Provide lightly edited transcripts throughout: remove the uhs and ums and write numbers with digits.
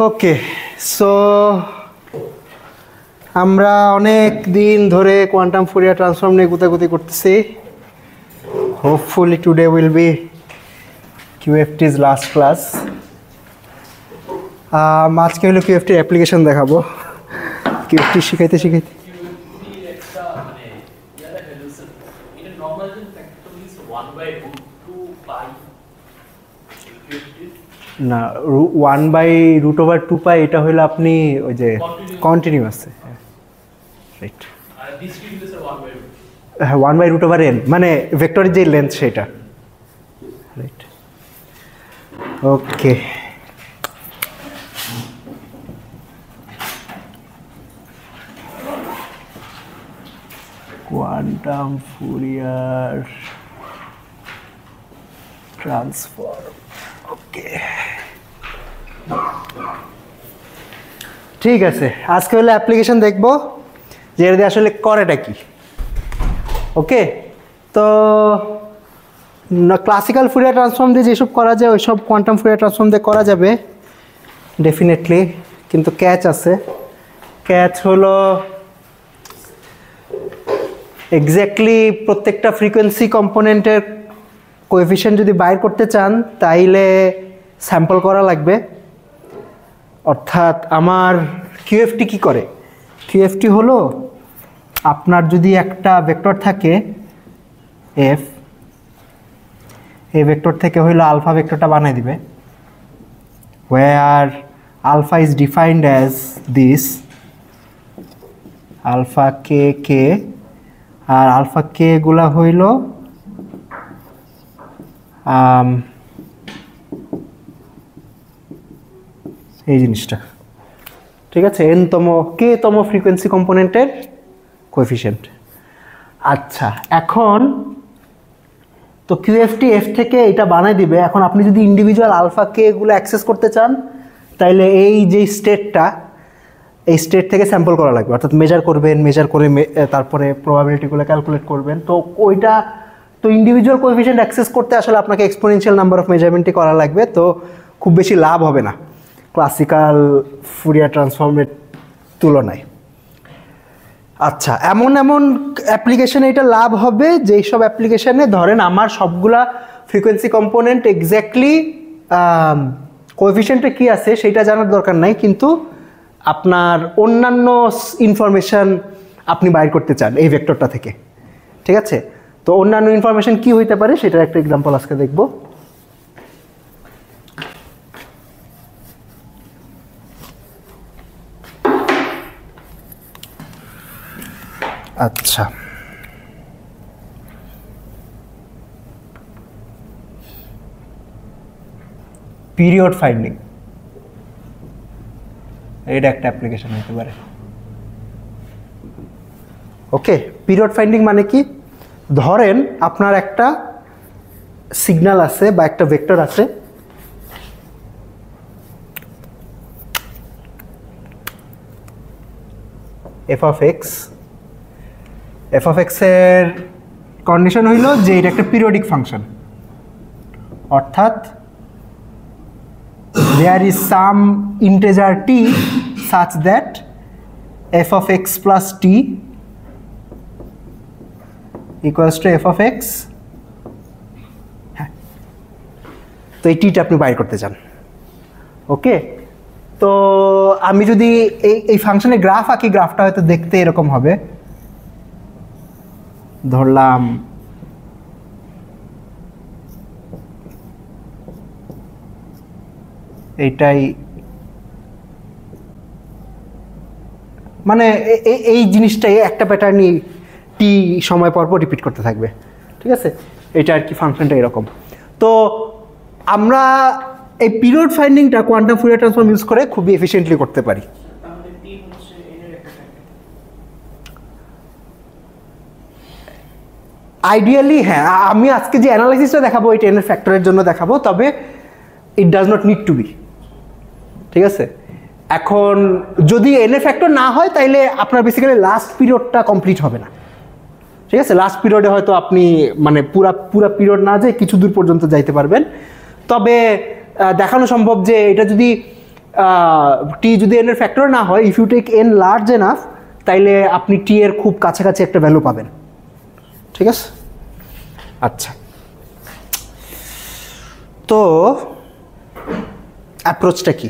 ওকে, so আমরা অনেক দিন ধরে কোয়ান্টাম ফুরিয়ার ট্রান্সফর্ম নিয়ে গুতাগুতি করতেছি। Hopefully today will be QFT's last class. আজকে হলো QFTর অ্যাপ্লিকেশন দেখাবো। QFT শিখাইতে শিখাইতে না, 1/√2π এটা হলো আপনি ওই যে কন্টিনিউয়াস, রাইট? হ্যাঁ, 1/√n মানে ভেক্টরের যে লেন্থ সেটা, রাইট? ওকে, কোয়ান্টাম ফুরিয়ার ট্রান্সফর্ম। ওকে, ঠিক আছে। আজকে হলে অ্যাপ্লিকেশন দেখবো যে এর দিয়ে আসলে করেটা কি। ওকে, তো ক্লাসিক্যাল ফুরিয়ার ট্রান্সফর্ম দিয়ে যেসব করা যায় ওইসব কোয়ান্টাম ফুরিয়ার ট্রান্সফর্ম দিয়ে করা যাবে ডেফিনেটলি, কিন্তু ক্যাচ আছে। ক্যাচ হলো এক্স্যাক্টলি প্রত্যেকটা ফ্রিকোয়েন্সি কম্পোনেন্টের কোএফিশিয়েন্ট যদি বাইর করতে চান তাইলে স্যাম্পল করা লাগবে। অর্থাৎ আমার QFT কি করে? QFT হলো আপনার যদি একটা ভেক্টর থাকে f, এই ভেক্টর থেকে হইলো আলফা ভেক্টরটা বানিয়ে দিবে, where alpha is defined as this alpha k k, আর আলফা k গুলা হইল এই জিনিসটা, ঠিক আছে? n-তম k-তম ফ্রিকোয়েন্সি কম্পোনেন্টের কোএফিশিয়েন্ট। আচ্ছা, এখন তো QFT f থেকে এটা বানাই দিবে। এখন আপনি যদি ইন্ডিভিজুয়াল আলফা k গুলো অ্যাক্সেস করতে চান তাইলে এই যে স্টেটটা, এই স্টেট থেকে স্যাম্পল করা লাগবে। অর্থাৎ মেজার করবেন, মেজার করে তারপরে প্রবাবিলিটিগুলো ক্যালকুলেট করবেন। তো ওইটা তো ইন্ডিভিজুয়াল কোএফিশিয়েন্ট অ্যাক্সেস করতে আসলে আপনাকে এক্সপোনেনশিয়াল নাম্বার অফ মেজারমেন্টই করা লাগবে। তো খুব বেশি লাভ হবে না ক্লাসিক্যাল ফুরিয়ার ট্রান্সফর্মের তুলনায়। আচ্ছা, এমন এমন অ্যাপ্লিকেশনে এটা লাভ হবে যেই সব অ্যাপ্লিকেশনে ধরেন আমার সবগুলা ফ্রিকোয়েন্সি কম্পোনেন্ট এক্স্যাক্টলি কোএফিশিয়েন্টে কী আছে সেটা জানার দরকার নাই, কিন্তু আপনার অন্যান্য ইনফরমেশান আপনি বাইর করতে চান এই ভেক্টরটা থেকে, ঠিক আছে? তো অন্যান্য ইনফরমেশান কী হইতে পারে সেটার একটা এক্সাম্পল আজকে দেখব। আচ্ছা, পিরিয়ড ফাইন্ডিং, এটা একটা অ্যাপ্লিকেশন হতে পারে। ওকে, পিরিয়ড ফাইন্ডিং মানে কি? ধরেন আপনার একটা সিগন্যাল আছে বা একটা ভেক্টর আছে, f of x এর কন্ডিশন হইল যে এটা একটা পিরিয়ডিক ফাংশন। অর্থাৎ there is some integer t such that f of x plus t equals to f of x। হ্যাঁ, তো এই টিটা আপনি বাইর করতে চান। ওকে, তো আমি যদি এই ফাংশনের গ্রাফ আঁকি, গ্রাফটা হয়তো দেখতে এরকম হবে। ধরলাম এইটাই, মানে এই জিনিসটাই একটা প্যাটার্নই টি সময় পর পর রিপিট করতে থাকবে, ঠিক আছে? এটা আর কি ফাংশনটা এরকম। তো আমরা এই পিরিয়ড ফাইন্ডিংটা কোয়ান্টাম ফুরিয়ার ট্রান্সফর্ম ইউজ করে খুবই এফিশিয়েন্টলি করতে পারি। আইডিয়ালি হ্যাঁ, আমি আজকে যে অ্যানালাইসিসটা দেখাবো এটা n এর ফ্যাক্টরের জন্য দেখাবো, তবে it does not need to be, ঠিক আছে? এখন যদি n এর ফ্যাক্টর না হয় তাইলে আপনার বেসিক্যালি লাস্ট পিরিয়ডটা কমপ্লিট হবে না, ঠিক আছে? লাস্ট পিরিয়ডে হয়তো আপনি মানে পুরা পিরিয়ড না যেয়ে কিছু দূর পর্যন্ত যাইতে পারবেন, তবে দেখানো সম্ভব যে এটা যদি টি যদি এন এর ফ্যাক্টর না হয়, if you take n large enough, তাইলে আপনি টি এর খুব কাছাকাছি একটা ভ্যালু পাবেন। ঠিক আছে, আচ্ছা। তো অ্যাপ্রোচটা কি?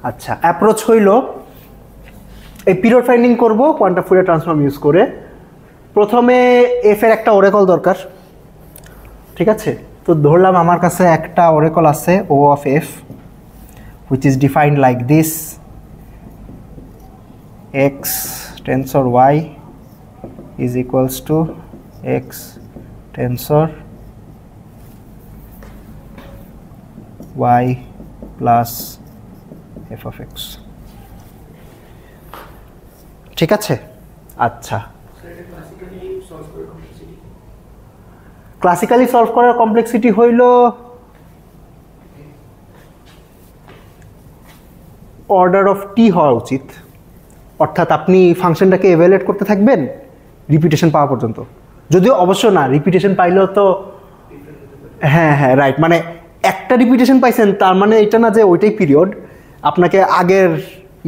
আচ্ছা, অ্যাপ্রোচ হইল এই পিরিয়ড ফাইন্ডিং করব কোয়ান্টাম ফুরিয়ার ট্রান্সফর্ম ইউজ করে। প্রথমে এফ এর একটা ওরেকল দরকার, ঠিক আছে? তো ধরলাম আমার কাছে একটা ওরেকল আছে O of F, which is defined like this: x tensor y is equals to x tensor y plus f of x। ঠিক আছে, আচ্ছা। ক্লাসিক্যালি সলভ করার কমপ্লেক্সিটি হইল অর্ডার অফ টি হওয়া উচিত, অর্থাৎ আপনি ফাংশনটাকে এভালুয়েট করতে থাকবেন রিপিটেশন পাওয়া পর্যন্ত। যদিও অবশ্য না, রিপিটেশন পাইলেও তো হ্যাঁ হ্যাঁ রাইট, মানে একটা রিপিটেশন পাইছেন তার মানে এটা না যে ওইটাই পিরিয়ড, আপনাকে আগের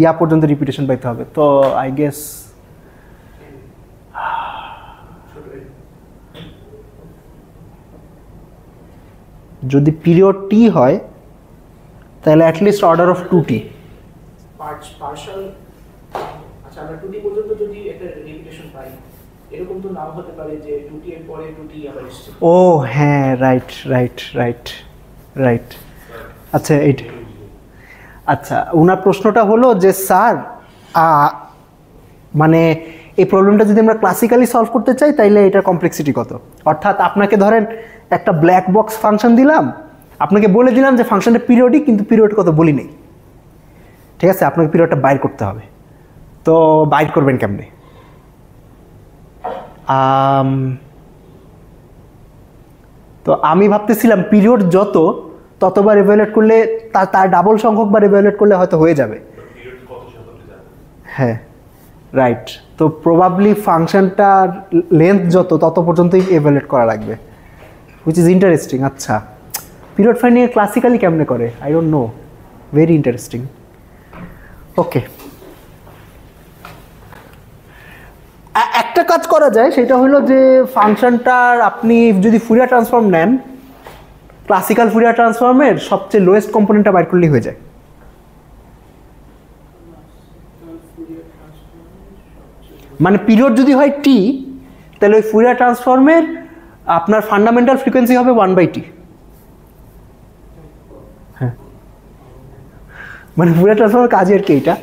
ইয়া পর্যন্ত রিপিটেশন পাইতে হবে। তো আই গেস যদি পিরিয়ড টি হয় তাহলে at least order of 2t। Partial, আচ্ছা আমরা 2t পর্যন্ত যদি একটা রিপিটেশন পাই, এরকম তো নাও হতে পারে যে 2t এর পরে 2t আবার আসছে। ও হ্যাঁ, রাইট রাইট রাইট রাইট। আচ্ছা এইট, আচ্ছা ওনার প্রশ্নটা হলো যে স্যার মানে এই প্রবলেমটা যদি আমরা ক্লাসিক্যালি সলভ করতে চাই তাইলে এটার কমপ্লেক্সিটি কত? অর্থাৎ আপনাকে ধরেন একটা ব্ল্যাক বক্স ফাংশন দিলাম, আপনাকে বলে দিলাম যে ফাংশনটা পিরিয়ডিক, কিন্তু পিরিয়ড কত বলি নেই, ঠিক আছে? আপনাকে পিরিয়ডটা বাইর করতে হবে। তো বাইর করবেন কেমনে? তো আমি ভাবতেছিলাম পিরিয়ড যত ততবার এভালুয়েট করলে তার ডাবল সংখ্যক বার এভালুয়েট করলে হয়তো হয়ে যাবে। হ্যাঁ রাইট, তো প্রবাবলি ফাংশনটার লেন্থ যত তত পর্যন্তই এভালুয়েট করা লাগবে, হুইচ ইজ ইন্টারেস্টিং। আচ্ছা, পিরিয়ড ফাইন্ডিং ক্লাসিক্যালি কেমনে করে I don't know, very interesting. Okay, একটা কাজ করা যায়, সেটা হলো যে ফাংশনটার আপনি যদি ফুরিয়ার ট্রান্সফর্ম নেন, ক্লাসিক্যাল ফুরিয়ার ট্রান্সফর্মের সবচেয়ে লোয়েস্ট কম্পোনেন্টটা বাইর করলেই হয়ে যায়। মানে পিরিয়ড যদি হয় টি, তাহলে ওই ফুরিয়ার ট্রান্সফর্মের আপনার ফান্ডামেন্টাল ফ্রিকোয়েন্সি হবে 1/t। হ্যাঁ, মানে ফুরিয়ার ট্রান্সফর্মের কাজই আর কি এইটা।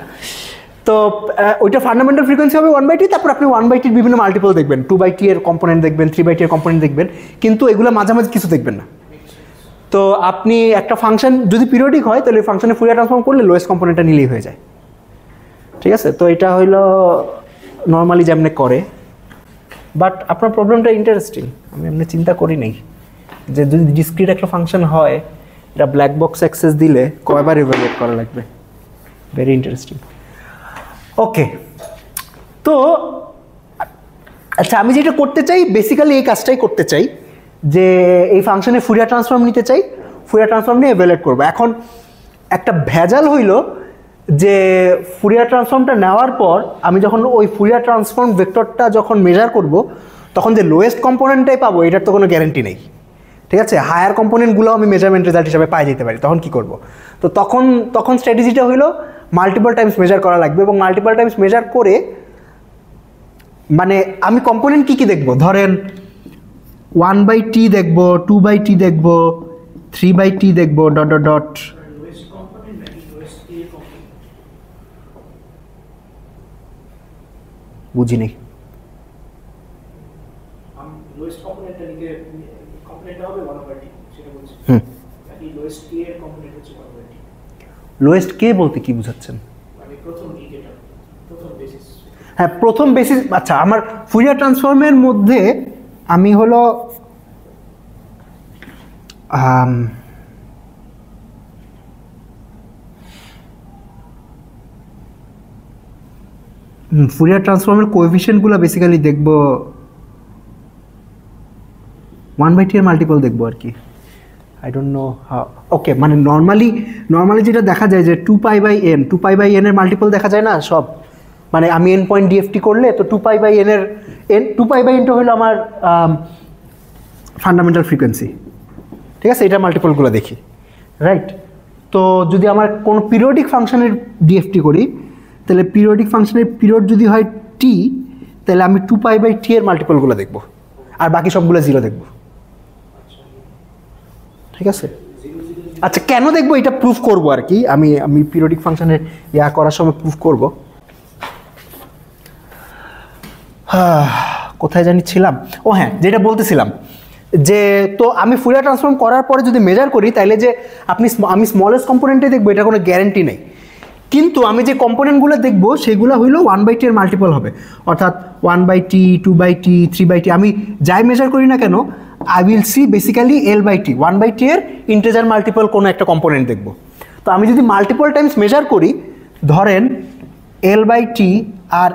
তো ওইটা ফান্ডামেন্টাল ফ্রিকোয়েন্সি হবে 1/t, তারপর আপনি 1/t বিভিন্ন মাল্টিপল দেখবেন, 2/t এর কম্পোনেন্ট দেখবেন, 3/t এর কম্পোনেন্ট দেখবেন, কিন্তু এগুলো মাঝামাঝি কিছু দেখবেন না। তো আপনি একটা ফাংশন যদি পিরিয়ডিক হয় তাহলে ওই ফাংশনে ফুরিয়ার ট্রান্সফর্ম করলে লোয়েস্ট কম্পোনেন্টটা নিলেই হয়ে যায়। ঠিক আছে, তো এটা হইলো নর্মালি যেমনি করে, বাট আপনার প্রবলেমটা ইন্টারেস্টিং। আমি এমনি চিন্তা করি নাই যে যদি ডিসক্রিট একটা ফাংশন হয়, এটা ব্ল্যাক বক্স অ্যাক্সেস দিলে কয়বার ইভ্যালুয়েট করা লাগবে। Very interesting. ওকে, তো আচ্ছা আমি যেটা করতে চাই বেসিক্যালি এই কাজটাই করতে চাই, যে এই ফাংশনে ফুরিয়ার ট্রান্সফর্ম নিতে চাই, ফুরিয়ার ট্রান্সফর্ম নিয়ে ইভ্যালুয়েট করবো। এখন একটা ভেজাল হইল যে ফুরিয়ার ট্রান্সফর্মটা নেওয়ার পর আমি যখন ওই ফুরিয়ার ট্রান্সফর্ম ভেক্টরটা যখন মেজার করব, তখন যে লোয়েস্ট কম্পোনেন্টটাই পাবো এটার তো কোনো গ্যারান্টি নেই। ঠিক আছে, হায়ার কম্পোনেন্টগুলো আমি মেজারমেন্ট রেজাল্ট হিসাবে পাই যেতে পারি, তখন কি করব? তো তখন স্ট্র্যাটেজিটা হইলো মাল্টিপল টাইমস মেজার করা লাগবে, এবং মাল্টিপল টাইমস মেজার করে মানে আমি কম্পোনেন্ট কী কী দেখবো, ধরেন 1/t দেখবো, 2/t দেখবো, 3/t দেখবো, ডট ডট ডট। বুঝি নেই। লোয়েস্ট কে বলতে কি বুঝাচ্ছেন? হ্যাঁ, প্রথম বেসিস। আচ্ছা, আমার ফুরিয়ার ট্রান্সফর্মের মধ্যে আমি হলো ফুরিয়ার ট্রান্সফর্মের কোএফিশিয়েন্টগুলো বেসিক্যালি দেখব, 1/t এর মাল্টিপল দেখবো আর কি। আই ডোন্ট নো হাউ, ওকে মানে নর্মালি যেটা দেখা যায় যে 2π/n 2π/n এর মাল্টিপল দেখা যায় না সব, মানে আমি এন পয়েন্ট ডিএফটি করলে তো 2π/n এর 2π/nটা হলো আমার ফান্ডামেন্টাল ফ্রিকোয়েন্সি, ঠিক আছে, এটার মাল্টিপলগুলো দেখি, রাইট। তো যদি আমার কোনো পিরিয়ডিক ফাংশনের ডিএফটি করি, তাহলে পিরিয়ডিক ফাংশনের পিরিয়ড যদি হয় টি, তাহলে আমি 2π/t এর মাল্টিপলগুলো দেখব, আর বাকি সবগুলো জিরো দেখব, ঠিক আছে। আচ্ছা কেন দেখবো এটা প্রুফ করবো আর কি, আমি পিরিয়ডিক ফাংশনের করার সময় প্রুফ করব। কোথায় জানিছিলাম, ও হ্যাঁ, যেটা বলতেছিলাম যে তো আমি ফুরিয়ার ট্রান্সফর্ম করার পরে যদি মেজার করি তাহলে যে আমি স্মলেস্ট কম্পোনেন্টে দেখবো এটা কোনো গ্যারেন্টি নেই, কিন্তু আমি যে কম্পোনেন্টগুলো দেখবো সেগুলো হইলো 1/t এর মাল্টিপল হবে, অর্থাৎ 1/t 2/t 3/t আমি যাই মেজার করি না কেন I will see basically L/t 1/t এর ইন্টিজার মাল্টিপল কোনো একটা কম্পোনেন্ট দেখবো। তো আমি যদি মাল্টিপল টাইমস মেজার করি, ধরেন L/t আর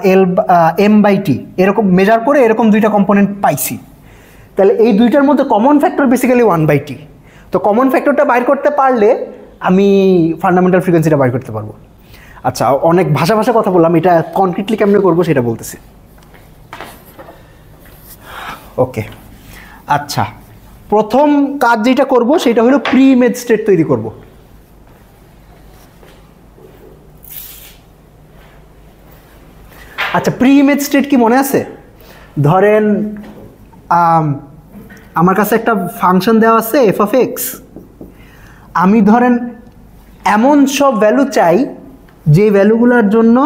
M/t এরকম মেজার করে এরকম দুইটা কম্পোনেন্ট পাইছি, তাহলে এই দুইটার মধ্যে কমন ফ্যাক্টর বেসিক্যালি 1/t। তো কমন ফ্যাক্টরটা বাইর করতে পারলে আমি ফান্ডামেন্টাল ফ্রিকোয়েন্সিটা বাইর করতে পারবো। আচ্ছা অনেক ভাষা কথা বললাম, এটা কনক্রিটলি কেমনে করবো সেটা বলতেছি। ওকে আচ্ছা, প্রথম কাজ যেটা করব সেটা হলো প্রি ইমেজ স্টেট তৈরি করব। আচ্ছা প্রি ইমেজ স্টেট কি মনে আছে? ধরেন আমার কাছে একটা ফাংশন দেওয়া আছে f(x), আমি ধরেন এমন সব ভ্যালু চাই যে ভ্যালুগুলোর জন্য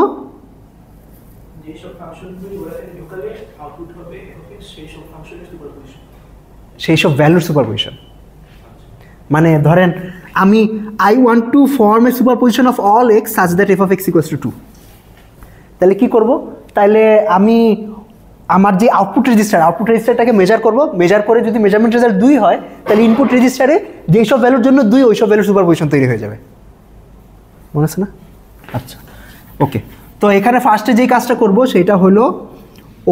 সেই সব ভ্যালুর সুপারপজিশন, মানে ধরেন আমি I want to form A superposition of all x such that f(x = 2), তাহলে কি করব? তাহলে আমি আমার যে আউটপুট রেজিস্টারটাকে মেজার করব, মেজার করে যদি মেজারমেন্ট রেজাল্ট 2 হয় তাহলে ইনপুট রেজিস্টারে যেই সব ভ্যালুর জন্য 2 ওই সব ভ্যালুর সুপারপজিশন তৈরি হয়ে যাবে, মনে আছে না? আচ্ছা ওকে, তো এখানে ফার্স্টে যেই কাজটা করব সেটা হলো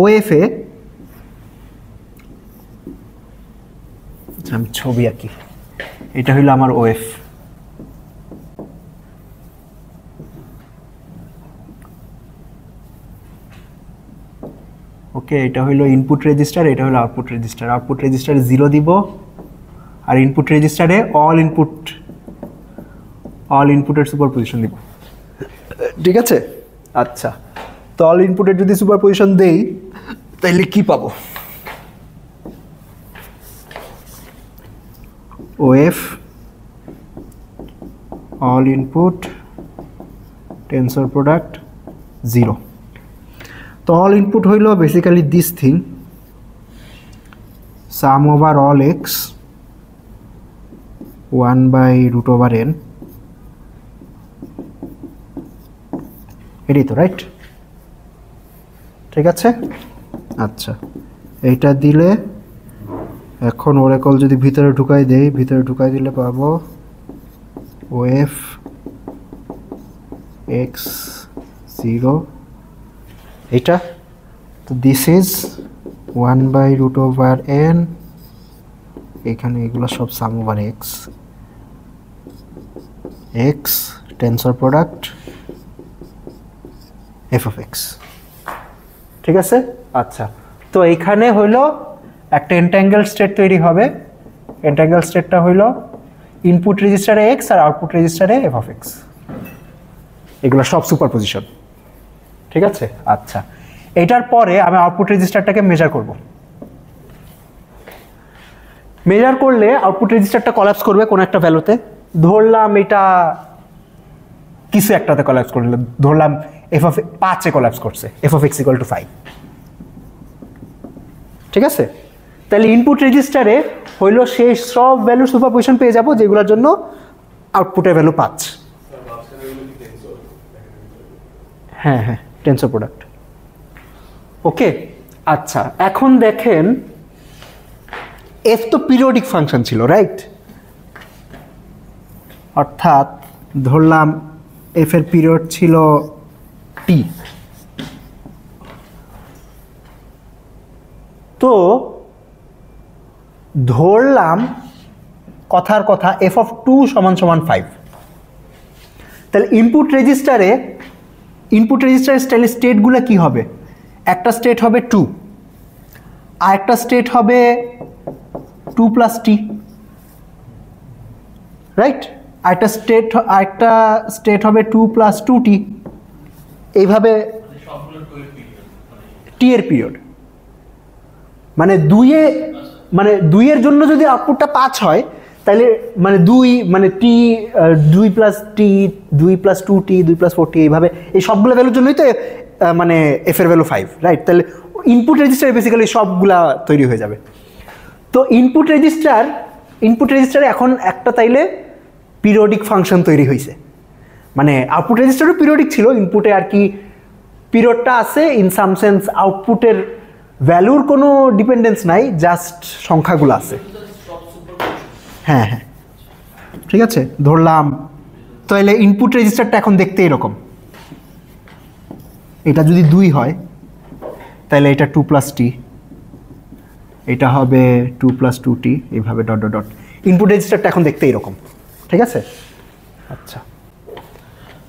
OF এ, আমি ছবি আঁকি, এটা হলো আমার OF। ওকে, এটা হলো ইনপুট রেজিস্টার, এটা হলো আউটপুট রেজিস্টার। আউটপুট রেজিস্টারে 0 দিব, আর ইনপুট রেজিস্টারে অল ইনপুটের সুপারপজিশন দিব, ঠিক আছে? আচ্ছা, তো অল ইনপুটের যদি সুপারপজিশন দেই তাহলে কি পাবো? OF all input tensor product 0। তো all input হইল basically this thing, sum over all x 1/√n, এটাই তো, রাইট? ঠিক আছে। আচ্ছা এইটা দিলে এখন ওরাকল যদি ভিতরে ঢুকাই দেই, ভিতরে ঢুকাই দিলে পাবো OF x 0, এটা তো দিস ইজ 1/√n, এখানে এগুলো সব sum over x tensor product f(x), ঠিক আছে। আচ্ছা, তো এইখানে হইলো একটা এন্ট্যাঙ্গেল স্টেট তৈরি হবে। এন্ট্যাঙ্গেল স্টেটটা হইলো ইনপুট রেজিস্টারে x আর আউটপুট রেজিস্টারে f(x), এগুলো সব সুপারপজিশন, ঠিক আছে। আচ্ছা, এটার পরে আমি আউটপুট রেজিস্টারটাকে মেজার করব। মেজার করলে আউটপুট রেজিস্টারটা কলাপস করবে কোন একটা ভ্যালুতে, ধরলাম এটা কিছু একটাতে কলাপস করলে, ধরলাম f(5) এ কলাপস করছে, f(x = 5), ঠিক আছে। তাহলে ইনপুট রেজিস্টারে হইলো সেই সব ভ্যালু সুপারপজিশন পেয়ে যাব যেগুলোর জন্য আউটপুটের ভ্যালু 5। হ্যাঁ হ্যাঁ, টেনসর প্রোডাক্ট। ওকে আচ্ছা, এখন দেখেন f তো পিরিয়ডিক ফাংশন ছিল, রাইট? অর্থাৎ ধরলাম f এর পিরিয়ড ছিল t, তো ধরলাম কথার কথা f of 2 সমান সমান 5। তাহলে ইনপুট রেজিস্টারে স্টেটগুলো কি হবে? একটা স্টেট হবে 2, আর একটা স্টেট হবে 2 প্লাস টি, রাইট? আরেকটা স্টেট হবে 2 প্লাস 2t, এইভাবে টি এর পিরিয়ড। মানে দুইয়ের জন্য যদি আউটপুটটা 5 হয় তাহলে মানে 2 প্লাস টি, 2 প্লাস 2t, 2 প্লাস 4t, এইভাবে এই সবগুলো ভ্যালুর জন্যই তো মানে এফ এর ভ্যালু 5, রাইট? তাহলে ইনপুট রেজিস্টারে বেসিক্যালি সবগুলা তৈরি হয়ে যাবে। তো ইনপুট রেজিস্টারে এখন একটা তাইলে পিরিয়ডিক ফাংশন তৈরি হয়েছে। মানে আউটপুট রেজিস্টারও পিরিয়ডিক ছিল, ইনপুটে আর কি পিরিয়ডটা আছে, ইন সাম সেন্স আউটপুটের ভ্যালুর কোনো ডিপেন্ডেন্স নাই, জাস্ট সংখ্যাগুলো আছে। হ্যাঁ হ্যাঁ, ঠিক আছে, ধরলাম। তাহলে ইনপুট রেজিস্টারটা এখন দেখতে এরকম, এটা যদি 2 হয় তাহলে এটা 2 প্লাস টি, এটা হবে 2 প্লাস 2t, এইভাবে ডট ডট ডট। ইনপুট রেজিস্টারটা এখন দেখতে এরকম, ঠিক আছে? আচ্ছা,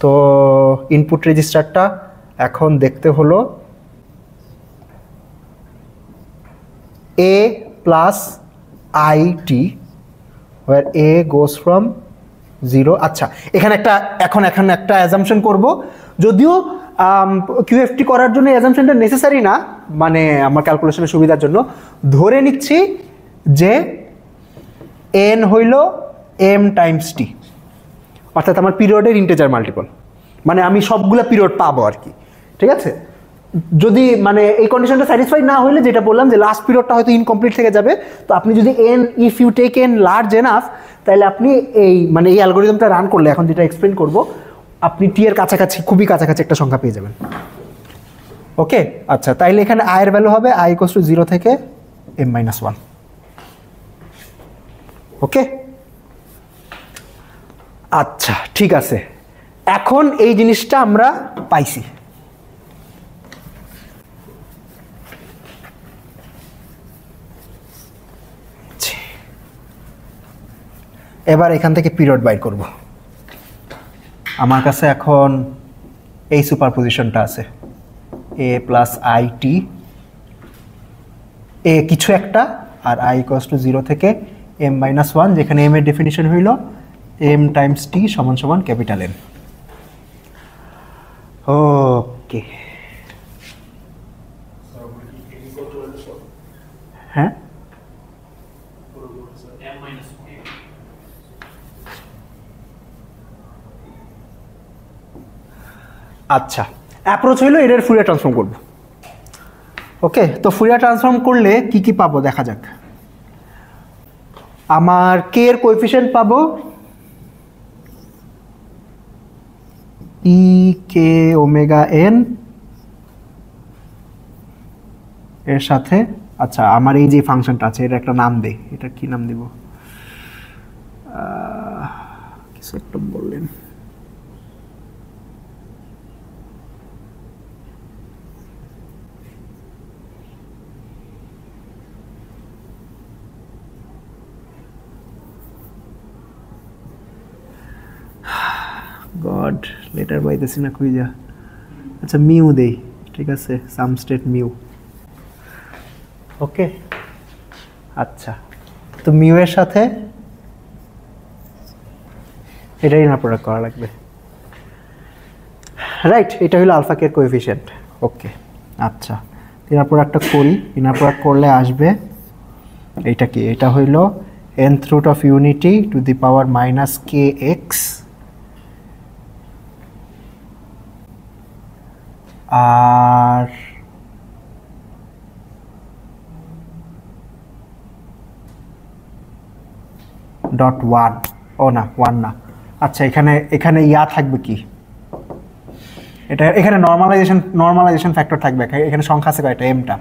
তো ইনপুট রেজিস্টারটা এখন দেখতে হলো a plus it where a goes from 0। আচ্ছা, এখানে একটা অ্যাজাম্পশন করব, যদিও QFT করার জন্য অ্যাজাম্পশনটা নেসেসারি না, মানে আমার ক্যালকুলেশনের সুবিধার জন্য ধরে নিচ্ছি যে n হইল m টাইমস t, অর্থাৎ আমার পিরিয়ডের ইন্টিজার মাল্টিপল, মানে আমি সবগুলো পিরিয়ড পাবো আর কি, ঠিক আছে? যদি মানে এই কন্ডিশনটা স্যাটিসফাই না হইলে, যেটা বললাম যে লাস্ট পিরিয়ডটা হয়তো ইনকমপ্লিট থেকে যাবে, তো আপনি যদি if you take n large enough, তাহলে আপনি এই অ্যালগোরিদমটা রান করলে, এখন যেটা এক্সপ্লেন করব, আপনি টি এর কাছাকাছি, খুবই কাছাকাছি একটা সংখ্যা পেয়ে যাবেন। ওকে, আচ্ছা, তাইলে এখানে i এর ভ্যালু হবে i = 0 থেকে m-1। ওকে, আচ্ছা, ঠিক আছে, এখন এই জিনিসটা আমরা পাইছি। এবার এখান থেকে পিরিয়ড বাইর করব। আমার কাছে এখন এই সুপারপজিশনটা আছে, a প্লাস it, a কিছু একটা, আর i = 0 থেকে m-1, যেখানে m এর ডেফিনিশন হইল m টাইমস t সমান সমান ক্যাপিটাল N। ওকে, হ্যাঁ, আচ্ছা, অ্যাপ্রোচ হইলো এটার ফুরিয়ার ট্রান্সফর্ম করব। ওকে, তো ফুরিয়ার ট্রান্সফর্ম করলে কি কি পাবো দেখা যাক। আমার কে এর কোএফিশিয়েন্ট পাবো e(k)(n) এর সাথে, আচ্ছা, আমার এই যে ফাংশনটা আছে, এটা একটা নাম দেই, এটা কি নাম দিব? কিছু একটা বললেন, গড, লেটার পাইতেছি না খুঁজা। আচ্ছা, মিউ দেই, ঠিক আছে, সাম স্টেট মিউ। ওকে, আচ্ছা, তো মিউ এর সাথে এটা ইনার প্রোডাক্ট করা লাগবে, রাইট? এটা হলো আলফা কে এর কোএফিশিয়েন্ট। ওকে, আচ্ছা, ইনার প্রোডাক্টটা করি। ইনার প্রোডাক্ট করলে আসবে এইটা কি? এটা হইল nth root of unity to the power minus kx আর ডট 1, ও না 1 না, আচ্ছা, এখানে ইয়া থাকবে কি, এটা এখানে নর্মালাইজেশন ফ্যাক্টর থাকবে, এখানে সংখ্যা আছে কয়টা, এমটা,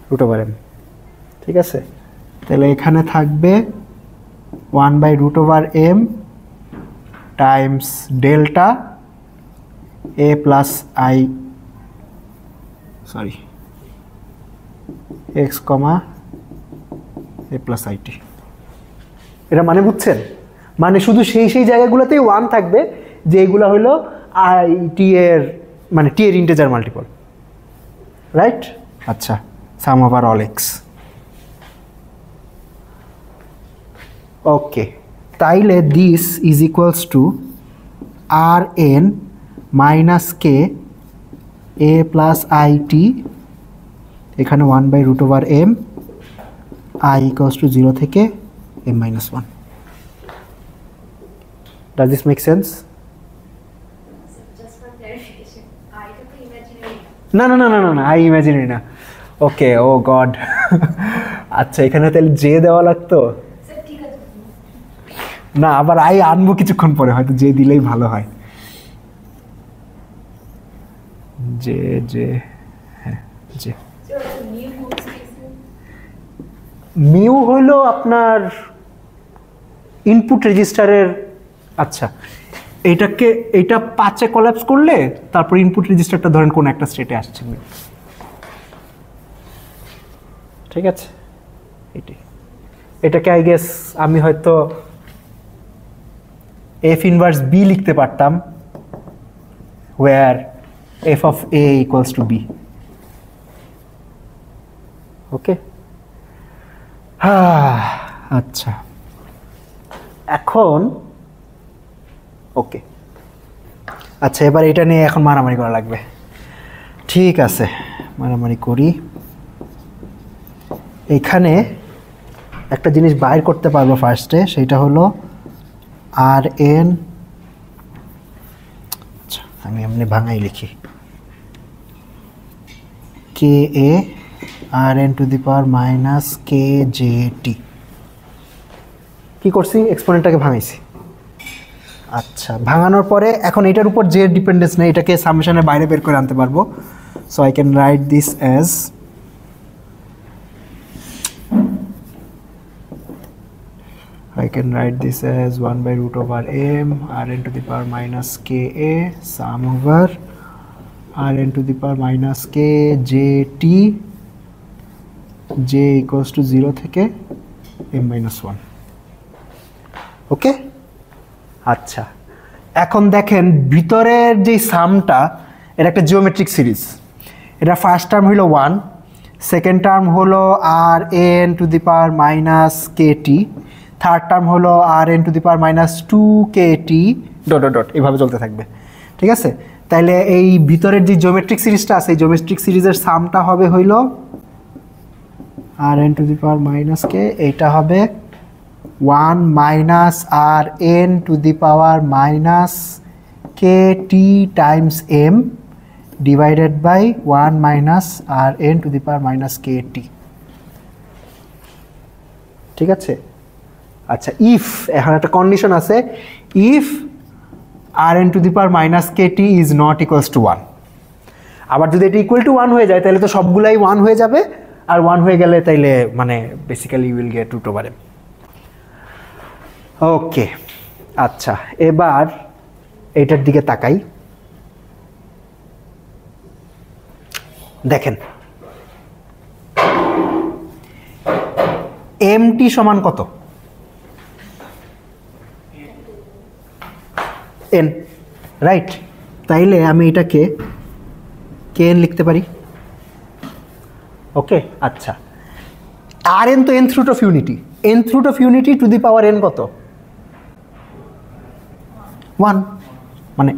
√m, ঠিক আছে? তাহলে এখানে থাকবে 1/√m Times delta a plus i, sorry, x, a plus it। এটা মানে বুঝছেন? মানে শুধু সেই জায়গাগুলোতেই 1 থাকবে যে এইগুলো হলো টি এর মানে টি এর ইন্টিজার মাল্টিপল, রাইট? আচ্ছা, sum over all x. Okay, তাইলে দিস ইজ ইকুয়ালস টু আর n minus K a plus i t, এখানে 1/√m i ইকুয়ালস টু 0 থেকে m minus 1. Does this make sense? Just for clarification, I took the imaginary. না I imaginary না। ওকে, ও god. আচ্ছা, এখানে তাহলে J দেওয়া লাগতো Sir, ঠিক আছে। না, আবার আই আনবো কিছুক্ষণ পরে, হয়তো জে দিলেই ভালো হয়। জে জে হ্যাঁ J. So, new moves cases. Mu হলো আপনার ইনপুট রেজিস্টারের। আচ্ছা, এইটা 5-এ কলাপস করলে তারপর ইনপুট রেজিস্টারটা ধরেন কোন একটা স্টেটে আসছে, ঠিক আছে? এটাকে আই গেস আমি হয়তো এফ ইনভার্স বি লিখতে পারতাম, where f of a equals to b. ওকে, আচ্ছা এখন ওকে, আচ্ছা এবার এটা নিয়ে এখন মারামারি করা লাগবে। ঠিক আছে, মারামারি করি। এইখানে একটা জিনিস বাইর করতে পারবো ফার্স্টে, সেটা হলো আর এন, আচ্ছা আমি এমনি ভাঙাই লিখি, K A R N to the power minus K J T. কী করছি? এক্সপোনেন্টটাকে ভাঙাইছি। আচ্ছা, ভাঙানোর পরে এখন এটার উপর যে ডিপেন্ডেন্স নেই, এটাকে সামেশনের বাইরে বের করে আনতে পারবো। So I can write this as (1/√m rn to the power minus ka sum over rn to the power minus k jt j equals to 0 থেকে m minus 1. ওকে, আচ্ছা এখন দেখেন ভিতরের যে সামটা, এটা একটা জিওমেট্রিক সিরিজ। এটা ফার্স্ট টার্ম হলো 1, সেকেন্ড টার্ম হলো R N to the power minus K T, third term হলো R N to the power minus 2 K T dot dot dot, এভাবে চলতে থাকবে, ঠিক আছে? তাইলে এই ভিতরের যে জিওমেট্রিক সিরিজটা আছে, এই জিওমেট্রিক সিরিজের সামটা হবে হইল R N to the power minus K, এইটা হবে 1 minus R N to the power minus K T times M divided by 1 minus R N to the power minus K T, ঠিক আছে? আচ্ছা, ইফ, এখন একটা কন্ডিশন আছে, if R N to the power minus K T is not equals to 1। আবার যদি এটা equal to 1 হয়ে যায় তাহলে তো সবগুলাই 1 হয়ে যাবে, আর 1 হয়ে গেলে তাইলে মানে basically will get √m। Okay, আচ্ছা এবার এটার দিকে তাকাই। দেখেন এমটি সমান কত? N, right? তাইলে আমি এটাকে কে এন লিখতে পারি। ওকে, আচ্ছা আর এন তো nth root of unity, nth root of unity to the power n কত? 1, মানে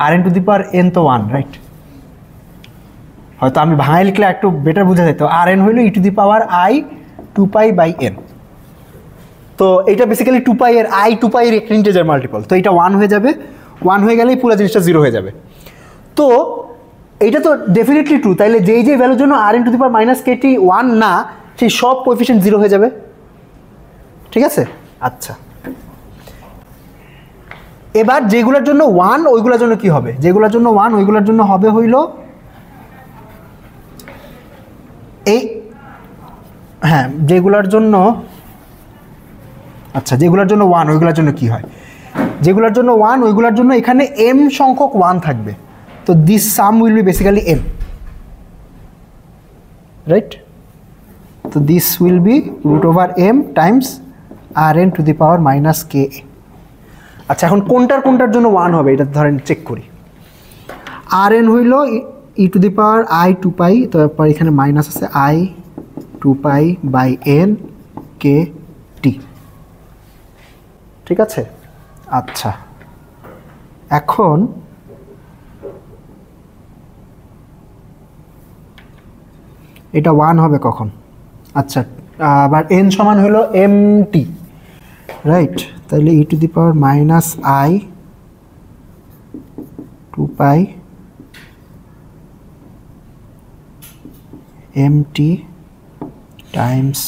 R N to the power n তো 1, রাইট? হয়তো আমি ভাঙায় লিখলে একটু বেটার বোঝা যেত। আর এন হইল E to the power I 2π/n। তো এটা বেসিক্যালি 2π এর আই 2π এর একটা ইন্টিজার মাল্টিপল, তো এটা 1 হয়ে যাবে। 1 হয়ে গেলেই পুরো জিনিসটা 0 হয়ে যাবে। তো এইটা তো ডেফিনেটলি ট্রু, তাইলে যেই যে ভ্যালুর জন্য R N to the power minus K T 1 না, সেই সব কোএফিশিয়েন্ট 0 হয়ে যাবে, ঠিক আছে? আচ্ছা, এবার যেগুলোর জন্য 1 ওইগুলোর জন্য কি হবে? যেগুলোর জন্য 1 ওইগুলোর জন্য হবে হইল এই, হ্যাঁ যেগুলোর জন্য, আচ্ছা যেগুলোর জন্য 1 ওইগুলোর জন্য কি হয়? যেগুলোর জন্য 1 ওইগুলোর জন্য এখানে m সংখ্যক 1 থাকবে, তো this sum will be basically m, right? তো this will be √m times Rn to the power minus K A. আচ্ছা এখন কোনটার জন্য 1 হবে এটা ধরেন চেক করি। Rn হইল E to the power I two pi, তারপর এখানে মাইনাস আছে I two pi by N K T, ঠিক আছে। আচ্ছা এখন এটা 1 হবে কখন? আচ্ছা আবার n সমান হলো এম টি, রাইট? তাহলে E to the power minus I two pi M T times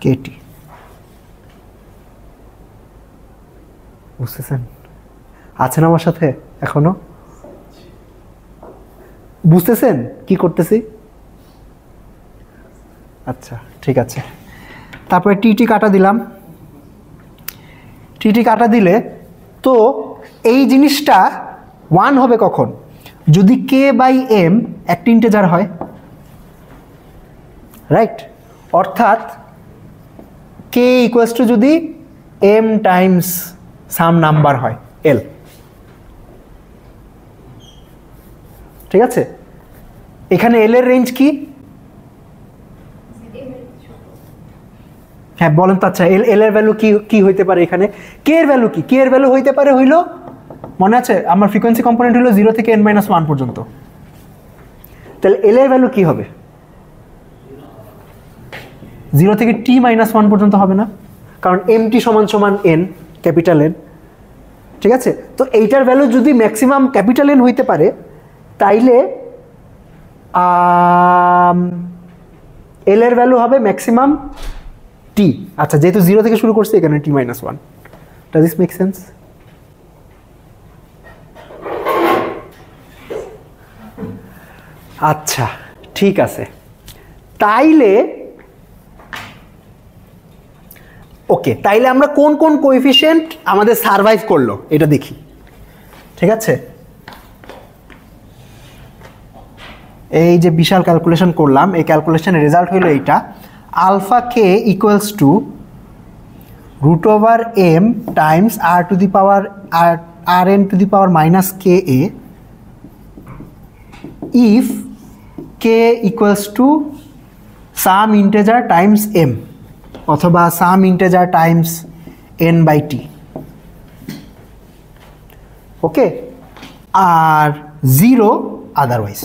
K T. বুঝতেছেন? আছেন আমার সাথে এখনো? বুঝতেছেন কি করতেছি? আচ্ছা ঠিক আছে। তারপরে টি কাটা দিলাম। টি কাটা দিলে তো এই জিনিসটা 1 হবে কখন? যদি কে বাই এম একটা ইন্টিজার হয়, রাইট? অর্থাৎ কে ইকুয়ালস টু যদি এম টাইমস সাম নাম্বার হয় এল, ঠিক আছে। এখানে এল এর রেঞ্জ কি? হ্যাঁ বলেন তো। আচ্ছা এল এর ভ্যালু কি হইতে পারে এখানে? কে এর ভ্যালু কি? কে এর ভ্যালু হইতে পারে হইল, মনে আছে আমার ফ্রিকোয়েন্সি কম্পোনেন্ট হলো 0 থেকে n-1 পর্যন্ত। তাহলে এল এর ভ্যালু কি হবে? 0 থেকে t-1 পর্যন্ত হবে না, কারণ mt সমান সমান n, ক্যাপিটাল এন, ঠিক আছে। তো এইটার ভ্যালু যদি ম্যাক্সিমাম ক্যাপিটাল এন হইতে পারে তাইলে এল এর ভ্যালু হবে ম্যাক্সিমাম টি। আচ্ছা যেহেতু 0 থেকে শুরু করছে এখানে t-1, does this make sense? আচ্ছা ঠিক আছে। তাইলে ওকে, তাইলে আমরা কোন কোন কোএফিশিয়েন্ট আমাদের সারভাইভ করলো এটা দেখি, ঠিক আছে। এই যে বিশাল ক্যালকুলেশন করলাম, এই ক্যালকুলেশনের রেজাল্ট হলো এইটা, alpha K equals to root over M times R to the power R N to the power minus K A if K equals to some integer times M অথবা some integer times N by T, okay, আর 0 otherwise.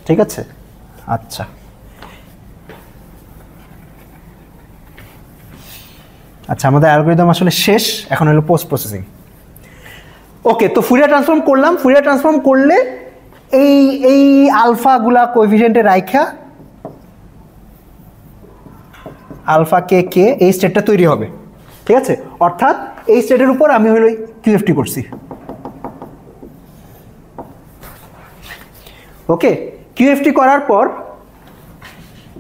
ঠিক আছে। আচ্ছা আচ্ছা আমাদের algorithm আসলে শেষ, এখন হলো পোস্ট প্রসেসিং। ওকে, তো ফুরিয়ার ট্রান্সফর্ম করলাম। ফুরিয়ার ট্রান্সফর্ম করলে এই আলফাগুলা কোএফিশিয়েন্টে রাইখা আলফা কে এই স্টেটটা তৈরি হবে, ঠিক আছে। অর্থাৎ এই স্টেটের উপর আমি হলো কিউএফটি করছি, ওকে। কিউএফটি করার পর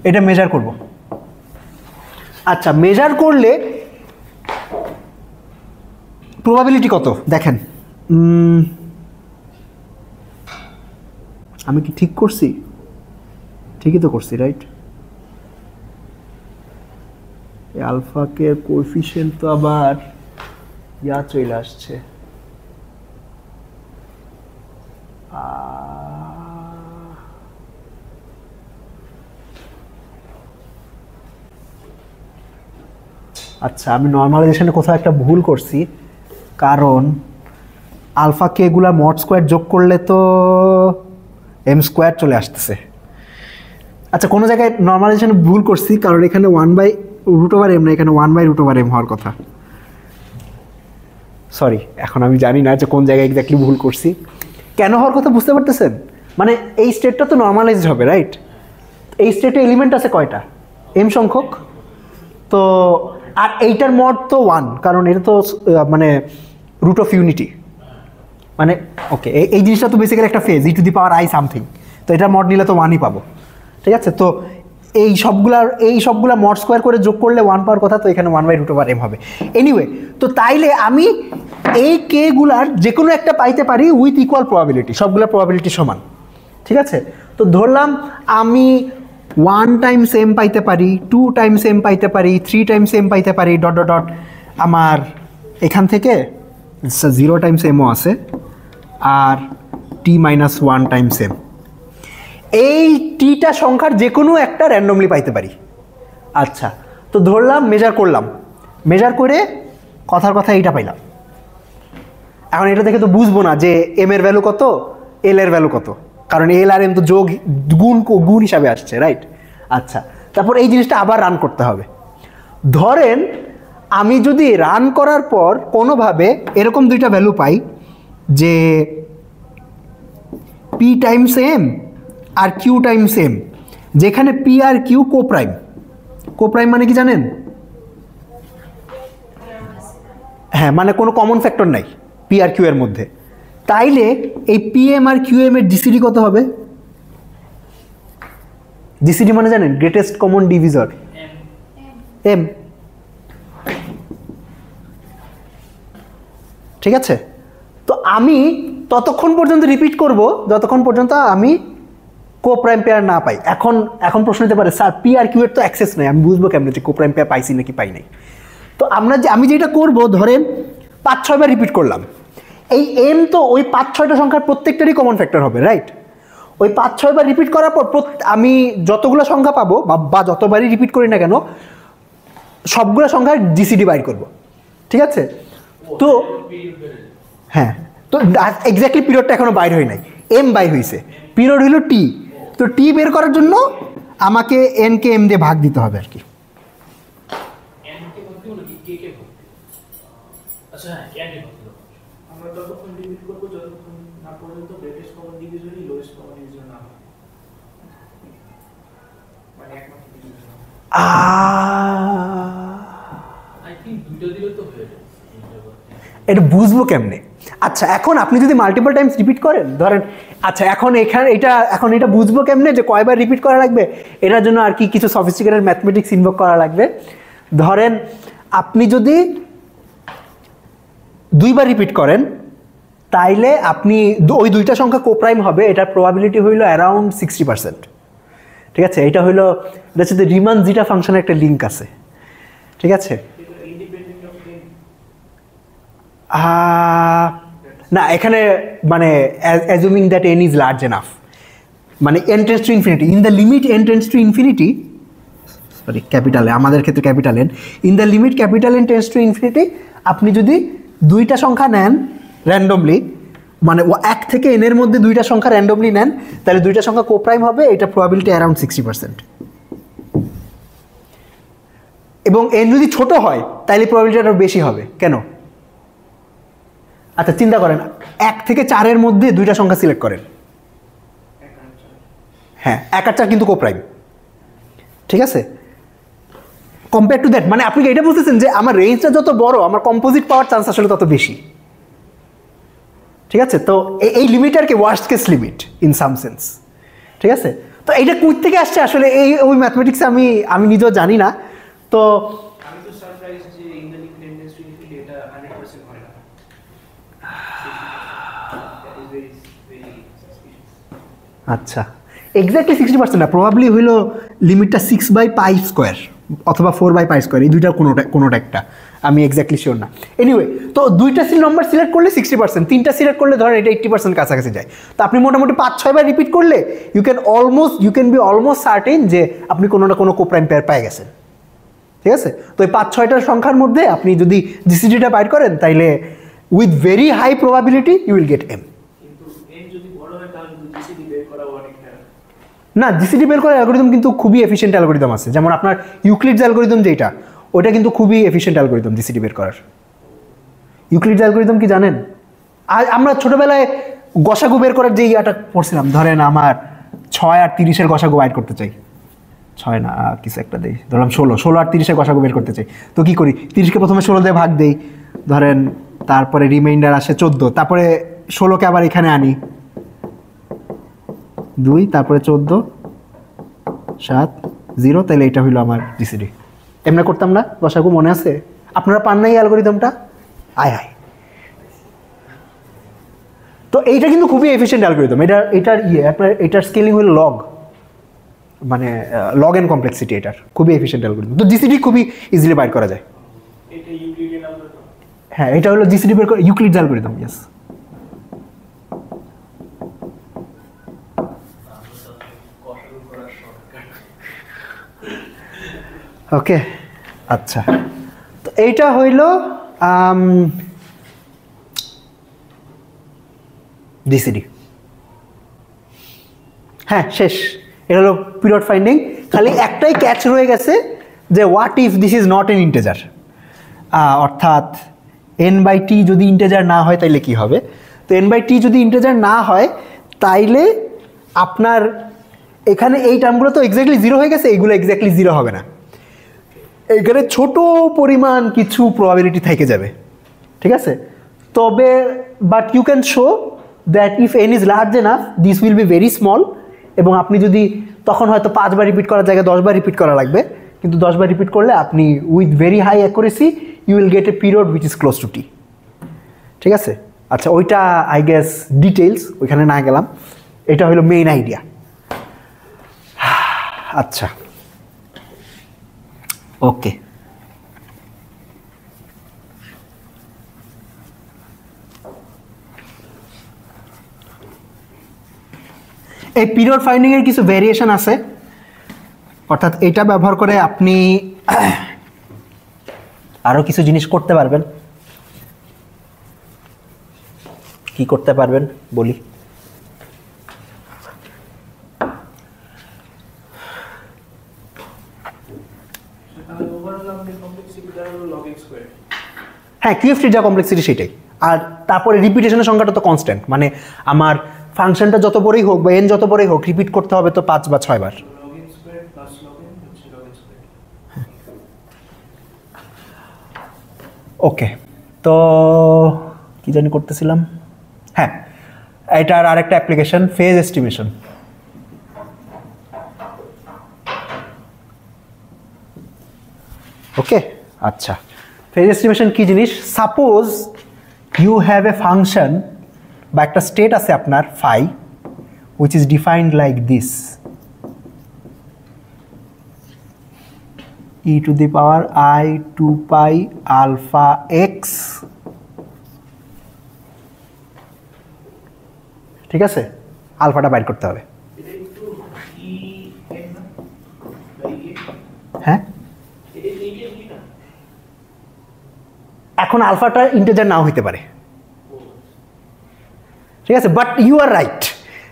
এটা মেজার করব। আচ্ছা মেজার করলে প্রবাবিলিটি কত দেখেন, আমি কি ঠিক করছি? ঠিকই তো করছি, রাইট? আলফা কে কোএফিশিয়েন্ট তো আবার ইয়া চলে আসছে, আচ্ছা আমি নর্মালাইজেশনে কোথাও একটা ভুল করছি, কারণ আলফা কে গুলা মড স্কোয়ার যোগ করলে তো এম স্কোয়ার চলে আসতেছে। আচ্ছা কোনো জায়গায় নর্মালাইজেশনে ভুল করছি, কারণ এখানে 1/√m না, এখানে 1/√m হওয়ার কথা। সরি, এখন আমি জানি না যে কোন জায়গায় এক্স্যাক্টলি ভুল করছি। কেন হওয়ার কথা বুঝতে পারতেছেন? মানে এই স্টেটটা তো নর্মালাইজড হবে, রাইট? এই স্টেটে এলিমেন্ট আছে কয়টা? এম সংখ্যক। তো আর এইটার মড তো 1, কারণ এটা তো মানে রুট অফ ইউনিটি, মানে ওকে এই জিনিসটা তো বেসিক্যালি একটা phase, E to the power I something, তো এটার মড নিলে তো 1ই পাবো, ঠিক আছে। তো এই সবগুলা মড স্কোয়ার করে যোগ করলে 1 পাওয়ার কথা, তো এখানে 1/√m হবে। এনিওয়ে, তো তাইলে আমি এই কে গুলার যে কোনো একটা পাইতে পারি উইথ ইকুয়াল প্রবাবিলিটি, সবগুলোর প্রবাবিলিটি সমান, ঠিক আছে। তো ধরলাম আমি 1 টাইমস m পাইতে পারি, 2 টাইমস m পাইতে পারি, 3 টাইমস m পাইতে পারি, ডট ডট ডট। আমার এখান থেকে 0 টাইমস mও আছে, আর t-1 টাইমস m। এই টিটা সংখ্যার যে কোনো একটা র্যান্ডমলি পাইতে পারি। আচ্ছা, তো ধরলাম মেজার করলাম, মেজার করে কথার কথা এইটা পাইলাম। এখন এটা দেখে তো বুঝবো না যে এম এর ভ্যালু কত, এল এর ভ্যালু কত, কারণ এল আর এম তো যোগ গুণ হিসাবে আসছে, রাইট? আচ্ছা, তারপর এই জিনিসটা আবার রান করতে হবে। ধরেন আমি যদি রান করার পর কোনোভাবে এরকম দুইটা ভ্যালু পাই যে পি টাইমস এম আর কিউ টাইমস এম, যেখানে পি আর কিউ কোপ্রাইম। কোপ্রাইম মানে কি জানেন? হ্যাঁ, মানে কোনো কমন ফ্যাক্টর নাই পি আর কিউ এর মধ্যে। তাইলে এই পি এম আর কিউ এম এর জিসিডি কত হবে? জিসিডি মানে জানেন? Greatest common divisor, m. ঠিক আছে, তো আমি ততক্ষণ পর্যন্ত রিপিট করব যতক্ষণ পর্যন্ত আমি কোপ্রাইম পেয়ার না পাই। এখন প্রশ্ন হতে পারে, স্যার পি আর কিউ এর তো অ্যাক্সেস নেই, আমি বুঝবো কেমন যে কোপ্রাইম পেয়ার পাইছি নাকি পাই নাই? তো আমি যেটা করব, ধরেন 5-6 বার রিপিট করলাম। এই এম তো ওই 5-6টা সংখ্যার প্রত্যেকটারই কমন ফ্যাক্টর হবে, রাইট? ওই 5-6 বার রিপিট করার পর আমি যতগুলো সংখ্যা পাবো বা যতবারই রিপিট করি না কেন, সবগুলো সংখ্যার জিসিডি বাইর করব। ঠিক আছে, তো হ্যাঁ, তো এক্স্যাক্টলি পিরিয়ডটা এখনো বাইর হয় নাই, এম বাইর হয়েছে, পিরিয়ড হইল টি। তো টি বের করার জন্য আমাকে এন কে এম দিয়ে ভাগ দিতে হবে আর কি। আমরা ততক্ষণ লিমিট করবো যতক্ষণ না পর্যন্ত গ্রেটেস্ট কমন ডিভিজনই লোয়েস্ট কমন ডিভিজন না হয়, মানে একমাত্র ডিভিজন। আই থিংক দুটো দিলে তো হয়ে যাবে। এটা বুঝবো কেমনে? আচ্ছা, এখন আপনি যদি মাল্টিপল টাইমস রিপিট করেন, ধরেন, আচ্ছা এখন এটা বুঝবো কেমনে যে কয়বার রিপিট করা লাগবে? এটার জন্য আর কি কিছু সফিস্টিকেটেড ম্যাথমেটিক্স ইনভোক করা লাগবে। ধরেন আপনি যদি 2 বার রিপিট করেন, তাইলে আপনি ওই দুইটা সংখ্যা কোপ্রাইম হবে, এটার প্রবাবিলিটি হইল অ্যারাউন্ড 60%। ঠিক আছে, এটা হচ্ছে রিমান জিটা ফাংশনের একটা লিঙ্ক আছে। ঠিক আছে, না এখানে মানে assuming that N is large enough, মানে N tends to infinity, in the limit N tends to infinity, sorry capital, আমাদের ক্ষেত্রে capital N, in the limit capital N tends to infinity, আপনি যদি দুইটা সংখ্যা নেন র্যান্ডমলি, মানে 1 থেকে n এর মধ্যে দুইটা সংখ্যা র্যান্ডমলি নেন, তাহলে দুইটা সংখ্যা কোপ্রাইম হবে, এটা প্রবাবিলিটি অ্যারাউন্ড 60%। এবং n যদি ছোট হয় তাহলে প্রবাবিলিটি আরও বেশি হবে। কেন? আচ্ছা চিন্তা করেন, 1 থেকে 4 এর মধ্যে দুইটা সংখ্যা সিলেক্ট করেন, হ্যাঁ 1 আর 4 কিন্তু কোপ্রাইম। ঠিক আছে, কম্পেয়ার টু দ্যাট, মানে আপনি এটা বুঝতেছেন যে আমার রেঞ্জটা যত বড়, আমার কম্পোজিট পাওয়ার চান্স আসলে তত বেশি। ঠিক আছে, তো এই লিমিট আর কি worst case limit in some sense. ঠিক আছে, তো এইটা কই থেকে আসছে আসলে ওই ম্যাথমেটিক্সে আমি নিজেও জানি না। তো আমি তো সারপ্রাইজ যে in the limit tends to infinity এটা 100% হয় না। That is very very suspicious. আচ্ছা, এক্স্যাক্টলি 60% না, প্রবাবলি হইল লিমিটটা 6/π² অথবা 4/π², এই দুইটার কোনোটা একটা, আমি এক্স্যাক্টলি শিওর না। এনিওয়ে, তো দুইটা নম্বর সিলেক্ট করলে 60%, তিনটা সিলেক্ট করলে ধরেন এটা 80% কাছাকাছি যায়। তো আপনি মোটামুটি 5-6 বার রিপিট করলে you can be almost certain যে আপনি কোনো না কোনো কোপ্রাইম পেয়ার পেয়ে গেছেন। ঠিক আছে, তো এই 5-6টার সংখ্যার মধ্যে আপনি যদি জিসিডিটা বাইর করেন, তাইলে with very high probability you will get m. কিন্তু n যদি বড় হয় তাহলে তো জিসিডি বের করা অনেকটা। না, জিসিডি বের করার অ্যালগরিদম কিন্তু খুবই এফিশিয়েন্ট অ্যালগরিদম আছে, যেমন আপনার ইউক্লিডস অ্যালগরিদম যেটা, ওটা কিন্তু খুবই এফিশিয়েন্ট অ্যালগরিদম জিসিডি বের করার। ইউক্লিডস অ্যালগরিদম কি জানেন? আর আমরা ছোটবেলায় গসাগু বের করার যে ইয়াটা পড়ছিলাম, ধরেন আমার 6 আর 30-এর গসাগু বাইর করতে চাই, 6 না কিছু একটা দেই, ধরলাম 16 আর 30-এর গসাগু বের করতে চাই, তো কি করি? 30কে প্রথমে 16 দিয়ে ভাগ দেই, ধরেন তারপরে রিমাইন্ডার আসে 14, তারপরে 16কে আবার এখানে আনি 2, তারপরে 14, 7, 0, তাহলে এটা হইলো আমার জিসিডি। এমনি করতাম না গসাগু, মনে আছে? আপনারা পান নাই অ্যালগরিদমটা? আয় তো এইটা কিন্তু খুবই এফিশিয়েন্ট অ্যালগরিদম। এটার আপনার এটার স্কেলিং হলো লগ, মানে লগ এন্ড কমপ্লেক্সিটি, এটার খুবই এফিশিয়েন্ট অ্যালগরিদম। তো জিসিডি খুবই ইজিলি বাইর করা যায়। এটা ইউক্লিডিয়ান অ্যালগরিদম। হ্যাঁ, এটা হলো জিসিডি বের করা ইউক্লিডস অ্যালগরিদম। ইয়েস। ওকে, আচ্ছা, তো এইটা হইল জিসিডি। হ্যাঁ, শেষ। এটা হলো পিরিয়ড ফাইন্ডিং। খালি একটাই ক্যাচ রয়ে গেছে যে what if this is not an integer, অর্থাৎ n/t যদি ইন্টেজার না হয় তাইলে কি হবে। তো n/t যদি ইন্টেজার না হয় তাইলে আপনার এখানে এই টার্মগুলো তো এক্স্যাক্টলি জিরো হয়ে গেছে, এইগুলো এক্স্যাক্টলি জিরো হবে না, এখানে ছোট পরিমাণ কিছু প্রবাবিলিটি থেকে যাবে, ঠিক আছে। তবে but you can show that if n is large enough this will be very small, এবং আপনি যদি তখন হয়তো 5 বার রিপিট করার জায়গায় 10 বার রিপিট করা লাগবে, কিন্তু 10 বার রিপিট করলে আপনি with very high accuracy you will get a period which is close to t, ঠিক আছে। আচ্ছা, ওইটা আই গেস ডিটেলস, ওইখানে না গেলাম, এটা হলো মেইন আইডিয়া। আচ্ছা, ওকে, এই পিরিয়ড ফাইন্ডিং এর কিছু ভেরিয়েশন আছে, অর্থাৎ এটা ব্যবহার করে আপনি আরো কিছু জিনিস করতে পারবেন। কি করতে পারবেন বলি। তাহলে ওভারঅল আমাদের কমপ্লেক্সিটিটা হলো log x স্কয়ার। হ্যাঁ, কিউএফটির যা কমপ্লেক্সিটি সেটাই। আর তারপরে রিপিটেশনের সংখ্যাটা তো কনস্ট্যান্ট, মানে আমার ফাংশনটা যত বড়ই হোক বা এন যত বড়ই হোক রিপিট করতে হবে তো 5 বা 6 বার। log n square plus log n হচ্ছে log n স্কয়ার। ওকে, তো কি জানি করতেছিলাম, হ্যাঁ, এটার আরেকটা অ্যাপ্লিকেশন ফেজ এস্টিমেশন। ওকে, আচ্ছা, ফেজ এস্টিমেশন কি জিনিস। Suppose you have a function বা একটা স্টেট আছে আপনার phi which is defined like this, e to the power I 2 pi alpha x, ঠিক আছে, আলফাটা বাইর করতে হবে। এটা একটু e n না বাই a, হ্যাঁ, এটা e n না। এখন আলফাটা ইন্টিজার নাও হইতে পারে, ঠিক আছে, বাট ইউ আর রাইট,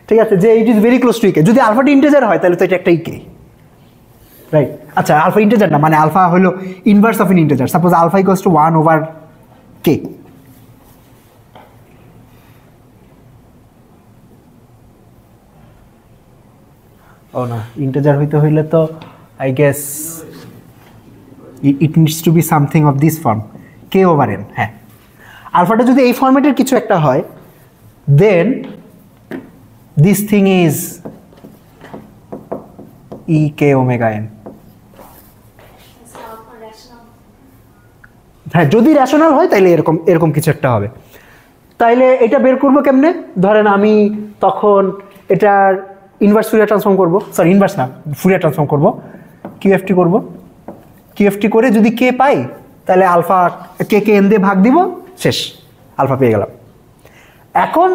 ঠিক আছে, যে it is very close to ইকে। যদি আলফাটা ইন্টিজার হয় তাহলে তো এটা একটা ইকে, রাইট। আচ্ছা, আলফা ইন্টিজার না, মানে আলফা হলো inverse of N integer. Suppose alpha equals to 1/k, ও না, ইন্টিজার হইতে হইলে তো I guess it needs to be something of this form, k/n। হ্যাঁ, আলফাটা যদি এই ফর্মেটের কিছু একটা হয় দেন দিস থিং ইজ e(k)(n). হ্যাঁ, যদি রেশনাল হয় তাইলে এরকম এরকম কিছু একটা হবে। তাইলে এটা বের করবো কেমনে? ধরেন আমি তখন এটার ইনভার্স ফুরিয়ার ট্রান্সফর্ম করবো, সরি ইনভার্স না, ফুরিয়ার ট্রান্সফর্ম করবো, কিউএফটি করবো। কিউএফটি করে যদি কে পাই তাহলে আলফা কে এন দিয়ে ভাগ দিব, শেষ, আলফা পেয়ে গেলাম। এখন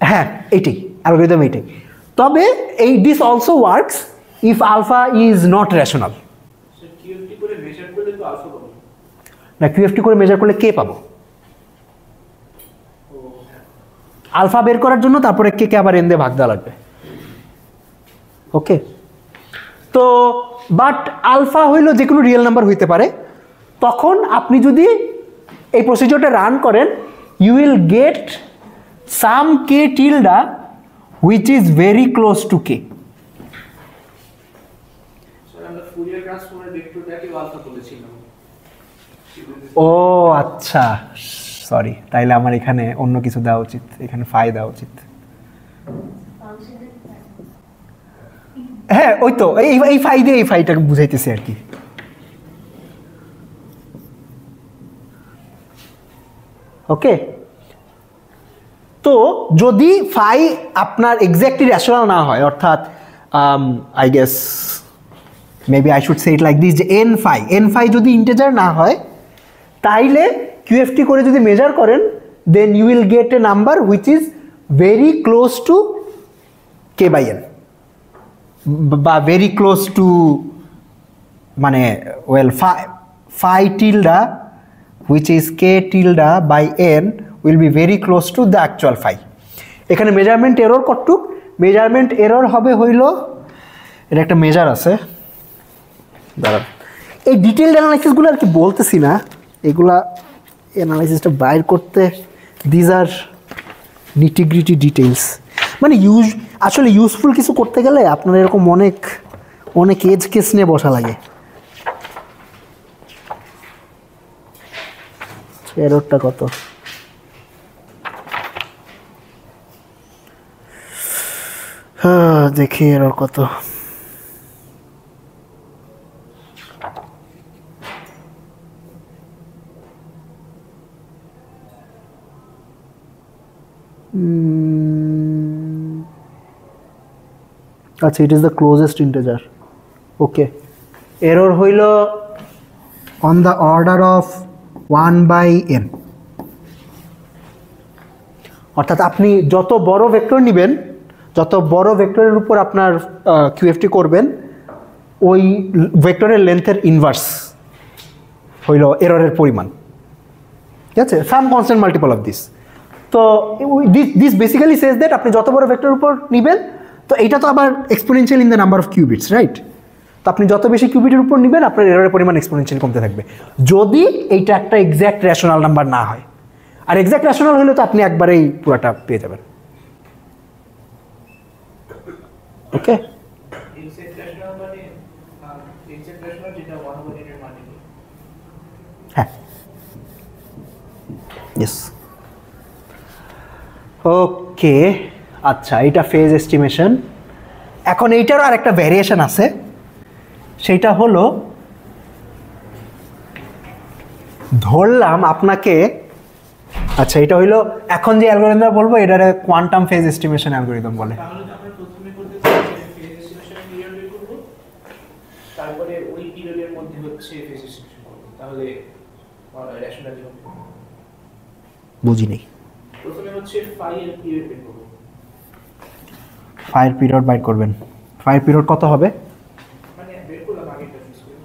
হ্যাঁ, এইটাই অ্যালগরিদম, এইটাই। তবে এই this also works if alpha is not rational. So QFT করে মেজার করলে তো আলফা পাবো না, কিউএফটি করে মেজার করলে কে পাবো, আলফা বের করার জন্য তারপরে কে কে আবার এন দিয়ে ভাগ দেওয়া লাগবে। ওকে, তো বাট আলফা হইলো যে কোনো রিয়েল নাম্বার হইতে পারে। তখন আপনি যদি এই প্রসিডিওরটা রান করেন you will get some K tilde which is very close to K. Sir আমরা ফুরিয়ার ট্রান্সফর্মের ভেক্টরটাকে আলফা বলেছিলাম। ও আচ্ছা, সরি, তাইলে আমার এখানে অন্য কিছু দেওয়া উচিত, এখানে ফাই দেওয়া উচিত। হ্যাঁ, ওই তো এই ফাই দিয়ে এই ফাইটাকে বুঝাইতেছি আর কি। ওকে, তো যদি ফাই আপনার এক্স্যাক্টলি রেশনাল না হয়, অর্থাৎ I guess maybe I should say it like this, যে এন ফাই যদি ইন্টিজার না হয়, তাইলে QFT করে যদি মেজার করেন, then you will get a number which is very close to k/n, বা ভেরি ক্লোজ টু মানে well phi tilde which is k tilde by n will be very close to the actual phi. এখানে measurement error কতটুক? Measurement error হবে হইল, এটা একটা measure আছে, দাঁড়ান, এই ডিটেইলড অ্যানালাইসিসগুলো আর কি বলতেছি না, এগুলা অ্যানালাইসিসটা বাইর করতে দিজ আর নিটিগ্রিটি ডিটেইলস, মানে আসলে ইউজফুল কিছু করতে গেলে আপনার এরকম অনেক এজ কেস নিয়ে বসা লাগে। এররটা কত? দেখি এরর কত। আচ্ছা, it is the closest integer. Okay, error হইল on the order of 1/n, অর্থাৎ আপনি যত বড় ভেক্টর নেবেন, যত বড় ভেক্টরের উপর আপনার QFT করবেন, ওই ভেক্টরের লেন্থের ইনভার্স হইল এররের পরিমাণ, ঠিক আছে, সাম কনস্ট্যান্ট মাল্টিপল অফ দিস। তো দিস বেসিক্যালি সেজ দ্যাট আপনি যত বড় ভেক্টরের উপর নেবেন, তো এইটা তো আবার exponential in the number of cubits, right? তো আপনি যত বেশি কিউবিটের উপর নেবেন, আপনার এররের পরিমাণ এক্সপোনেনশিয়াল কমতে থাকবে, যদি এইটা একটা এক্স্যাক্ট রেশনাল নাম্বার না হয়। আর এক্স্যাক্ট রেশনাল হলে তো আপনি একবারেই পুরাটা পেয়ে যাবেন। ওকে, এক্সাক্ট রেশনাল মানে এক্সাক্ট রেশনাল যেটা 1/n এর মানে। হ্যাঁ, ইয়েস। ওকে, আচ্ছা, এটা ফেজ এস্টিমেশন। এখন এইটারও আর একটা ভ্যারিয়েশন আছে, সেইটা হলো ধরলাম আপনাকে, আচ্ছা এটা হইলো এখন যে অ্যালগরিদম বলবো, এটারে কোয়ান্টাম ফেজ এস্টিমেশন অ্যালগরিদম বলে। তাহলে তো আমরা প্রথমে করতে চাই ফেজ এস্টিমেশন পিরিয়ড বের করব, তারপরে ওই পিরিয়ডের মধ্যে হচ্ছে ফেজ এস্টিমেশন করব, তাহলে রেশনাল হবে। বুঝি নেই। প্রথমে হচ্ছে ফাই এর পিরিয়ড বের করব। ফায়ার পিরিয়ড বাইর করবেন। ফায়ার পিরিয়ড কত হবে? মানে বের করলাম আগেরটা ফিক্স করে।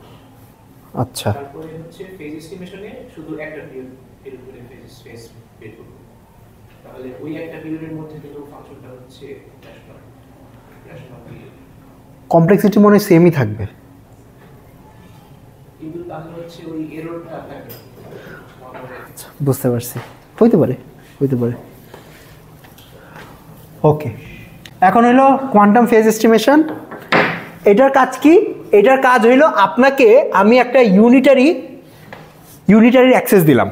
আচ্ছা, তারপরে হচ্ছে ফেজ এস্টিমেশনে শুধু একটা পিরিয়ড করে ফেজ বের করব, তাহলে ওই একটা পিরিয়ডের মধ্যে কিন্তু ফাংশনটা হচ্ছে রেশনাল পিরিয়ড। কমপ্লেক্সিটি মনে হয় সেমই থাকবে, কিন্তু তাহলে হচ্ছে ওই এররটা থাকবে। বুঝতে পারছি, হইতে পারে। ওকে, এখন হইলো কোয়ান্টাম ফেজ এস্টিমেশন। এটার কাজ কি? এটার কাজ হইলো আপনাকে আমি একটা ইউনিটারি অ্যাক্সেস দিলাম,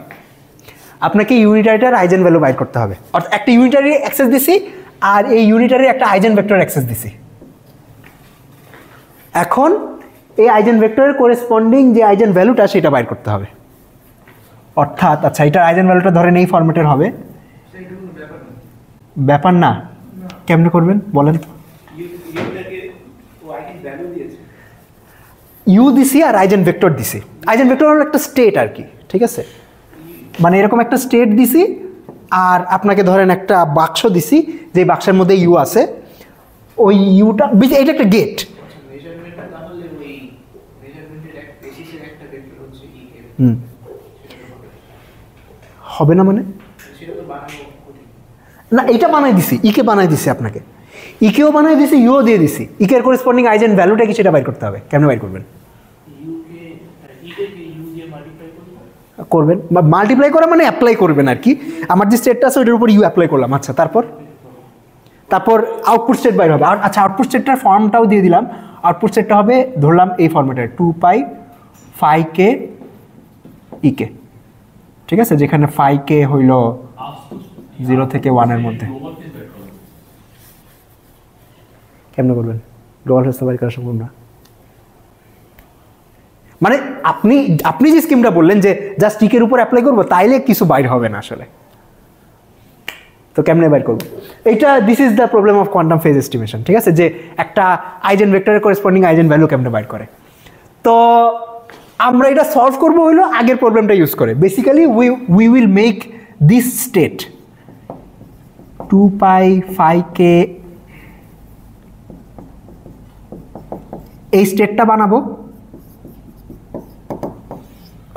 আপনাকে ইউনিটারিটার আইজেন ভ্যালু বাইর করতে হবে। অর্থাৎ একটা ইউনিটারি অ্যাক্সেস দিছি, আর এই ইউনিটারি একটা আইজেন ভেক্টর অ্যাক্সেস দিছি। এখন এই আইজেন ভেক্টরের করেসপন্ডিং যে আইজেন ভ্যালুটা, সেটা বাইর করতে হবে। অর্থাৎ আচ্ছা, এটার আইজেন ভ্যালুটা ধরেন এই ফরম্যাটের হবে। ব্যাপার না, কেমনে করবেন বলেন তো? ইউ দিছি আর আইজেন ভেক্টর দিছি। আইজেন ভেক্টর হলো একটা স্টেট আর কি, ঠিক আছে, মানে এরকম একটা স্টেট দিছি, আর আপনাকে ধরেন একটা বাক্স দিছি, যে বাক্সের মধ্যে ইউ আছে, ওই ইউটা এটা একটা গেট। মেজারমেন্টটা তাহলে ওই মেজারমেন্টের এক বেসিসের একটা ভেক্টর হচ্ছে ইকে, হবে না মানে? সেটা তো বানানো কঠিন না, এটা বানাই দিছি, ইকে বানাই দিছি আপনাকে, ইকেও বানাই দিছি, ইউও দিয়ে দিছি। ইকের করেসপন্ডিং আইজেন ভ্যালুটা কি সেটা বাইর করতে হবে। কেমনে বাইর করবেন? ইউকে ইকে ইউ দিয়ে মাল্টিপ্লাই করবেন, মাল্টিপ্লাই করা মানে অ্যাপ্লাই করবেন আর কি। আমার যে স্টেটটা আছে ওইটার উপর ইউ অ্যাপ্লাই করলাম। আচ্ছা, তারপর আউটপুট স্টেট বাইর হবে। আচ্ছা, আউটপুট স্টেটটার ফর্মটাও দিয়ে দিলাম। আউটপুট স্টেটটা হবে ধরলাম এই ফর্মেটের 2π φk ইকে, ঠিক আছে, যেখানে φk হইল 0 থেকে 1 এর মধ্যে। কেমনে করবেন? গ্লোবাল ফেজ বাইর করা সম্ভব না। মানে আপনি যে স্কিমটা বললেন যে জাস্ট টিকের উপর অ্যাপ্লাই করবো, তাইলে কিছু বাইর হবে না আসলে। তো কেমনে বের করব এইটা, this is the problem of quantum phase estimation, ঠিক আছে, যে একটা আইজেন ভেক্টরের করেসপন্ডিং আইজেন ভ্যালু কেমনে বের করে। তো আমরা এটা সলভ করবো হইলো আগের প্রবলেমটা ইউজ করে। Basically we will make this state 2π φk, এই স্টেটটা বানাবো,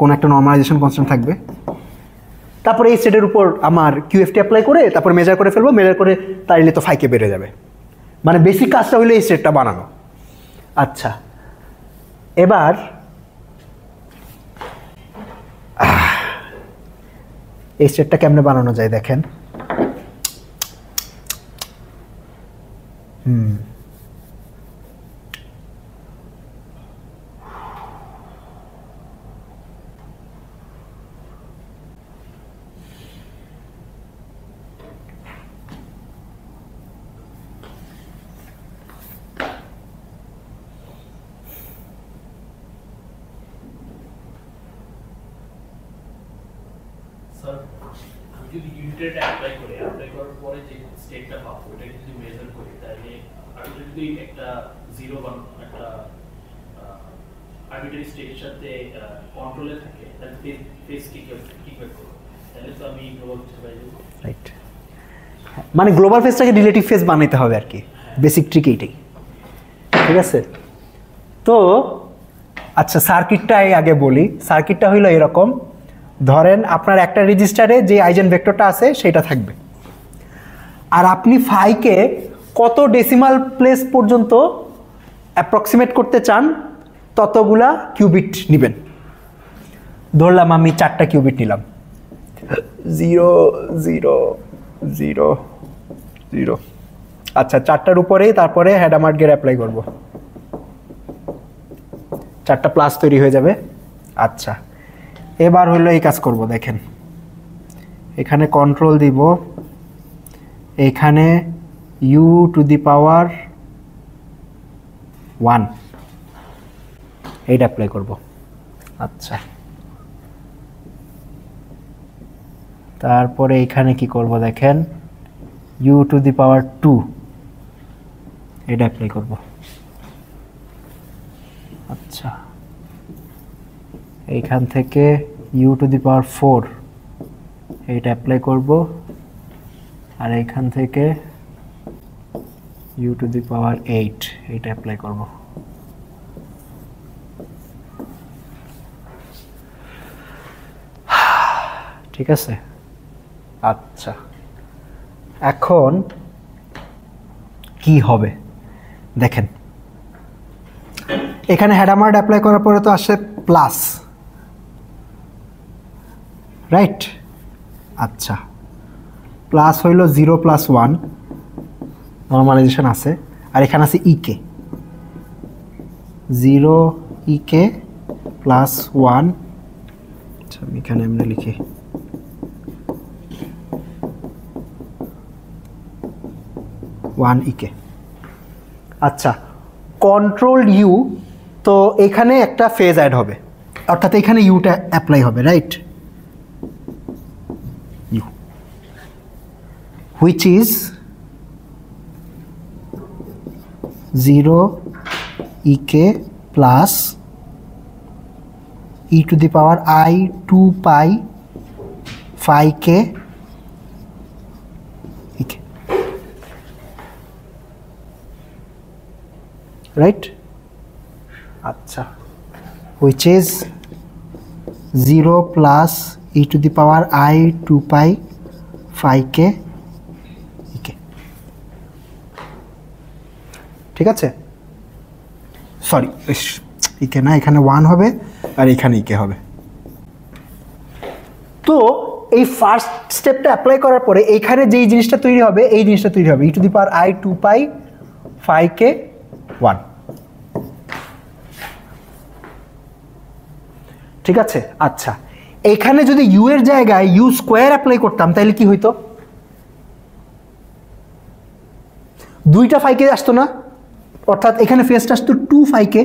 কোন একটা নর্মালাইজেশন কনস্ট্যান্ট থাকবে, তারপরে এই স্টেটের উপর আমার কিউএফটি অ্যাপ্লাই করে তারপর মেজার করে ফেলবো, মেজার করে তাইলে তো ফাইকে বেড়ে যাবে। মানে বেসিক কাজটা হইলো এই স্টেটটা বানানো। আচ্ছা, এবার এই স্টেটটা কেমনে বানানো যায় দেখেন। স্যার আমি যদি ইউনিটেড অ্যাপ্লাই করার পরে যে স্টেটটা পাবো ওটাকে যদি মেজার করি তাহলে আমি যদি একটা জিরো বা একটা আরবিটারি স্টেটের সাথে কন্ট্রোলে থাকে তাহলে ফেস কি করবো, তাহলে তো আমি গ্লোবাল ফেজ পাই যাব। রাইট, মানে গ্লোবাল ফেজটাকে রিলেটিভ ফেজ বানাইতে হবে আর কি, বেসিক ট্রিক এইটাই, ঠিক আছে। তো আচ্ছা, সার্কিটটাই আগে বলি। সার্কিটটা হইলো এরকম, ধরেন আপনার একটা রেজিস্টারে যে আইজেন ভেক্টরটা আছে সেটা থাকবে, আর আপনি ফাইকে কত ডেসিমাল প্লেস পর্যন্ত অ্যাপ্রক্সিমেট করতে চান ততগুলা কিউবিট নেবেন। ধরলাম আমি 4টা কিউবিট নিলাম, 0 0 0 0। আচ্ছা, 4টার উপরেই তারপরে হ্যাডামার্ট গের অ্যাপ্লাই করব, 4টা প্লাস তৈরি হয়ে যাবে। আচ্ছা, এবার হলো এই কাজ করব, দেখেন এখানে কন্ট্রোল দিব, এখানে u⁴ এইটা অ্যাপ্লাই করব। আচ্ছা, তারপরে এখানে কি করব দেখেন, u⁴ এটা অ্যাপ্লাই করব। আচ্ছা, এইখান থেকে u⁴ এইটা অ্যাপ্লাই করব, আর এইখান থেকে u⁴ এইটা অ্যাপ্লাই করব। ঠিক আছে। আচ্ছা, এখন কি হবে দেখেন, এখানে হ্যাডামার্ট অ্যাপ্লাই করার পরে তো আসে প্লাস, রাইট। আচ্ছা, প্লাস হইল 0 + 1 নর্মালাইজেশন আছে, আর এখানে আছে ইকে 0 ইকে +1। আচ্ছা, আমি এখানে এমনি লিখি, ইকে। আচ্ছা, কন্ট্রোল ইউ, তো এখানে একটা ফেজ অ্যাড হবে, অর্থাৎ এখানে ইউটা অ্যাপ্লাই হবে, রাইট, ইউ হুইচ ইজ 0 ইকে প্লাস e⁻i 2π φk ইকে, রাইট। আচ্ছা, which is 0 plus e⁻i 2π φk ইকে, ঠিক আছে। সরি, ইকে না, এখানে 1 হবে আর এখানে ইকে হবে। তো এই ফার্স্ট স্টেপটা অ্যাপ্লাই করার পরে এইখানে যেই জিনিসটা তৈরি হবে, এই জিনিসটা তৈরি হবে e⁻i 2π φk 1, ঠিক আছে। আচ্ছা, এখানে যদি ইউ এর জায়গায় u² অ্যাপ্লাই করতাম তাহলে কি হইতো, 2টা ফাইকে আসতো না, অর্থাৎ এখানে ফেজটা আসতো 2 ফাইকে,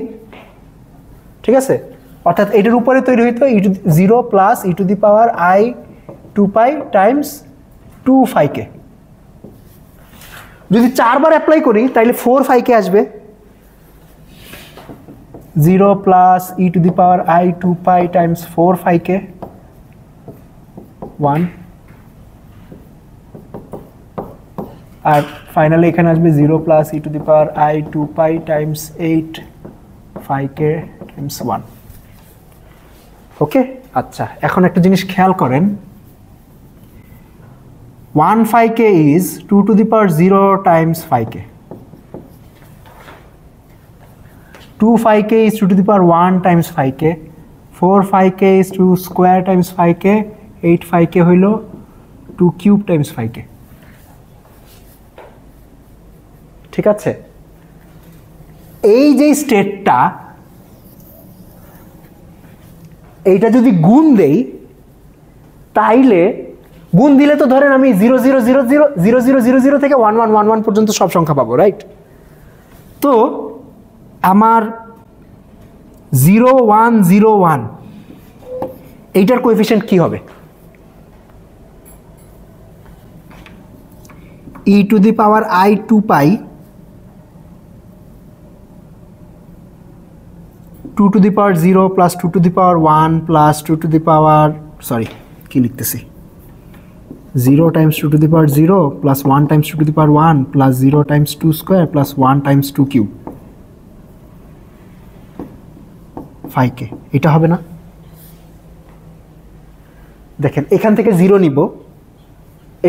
ঠিক আছে। অর্থাৎ এটার উপরে তৈরি হইতো 0 + e⁻i 2π টাইমস 2 ফাইকে, যদি 4 বার অ্যাপ্লাই করি তাহলে 4 5k আসবে। 0 plus e to the power i 2 pi times 4 5k 1, আর ফাইনালি এখানে আসবে 0 plus e to the power i 2 pi times 8 5k times 1। Okay, আচ্ছা এখন একটা জিনিস খেয়াল করেন, 1 5k is 2 to the power 0 times 5k, 2 5k is 2 to the power 1 times 5k, 4 5k is 2 square times 5k, 8 5k হইল 2 cube times 5k। ঠিক আছে, এই যে স্টেটটা, এইটা যদি গুণ দেই তাইলে গুণ দিলে তো ধরেন আমি 0 0 0 0 0 0 0 0 থেকে 1 1 1 1 পর্যন্ত সব সংখ্যা পাবো, রাইট? তো আমার 0 1 0 1 এইটার কোএফিশিয়েন্ট কি হবে? e to the power i 2 pi 2 to the power 0 plus 2 to the power 1 plus 2 to the power, sorry কি লিখতেছি, 0 times 2 to the power 0 plus 1 times 2 to the power 1 plus 0 times 2 square plus 1 times 2 cube 5k। এটা হবে না? দেখেন এখান থেকে 0 নিব,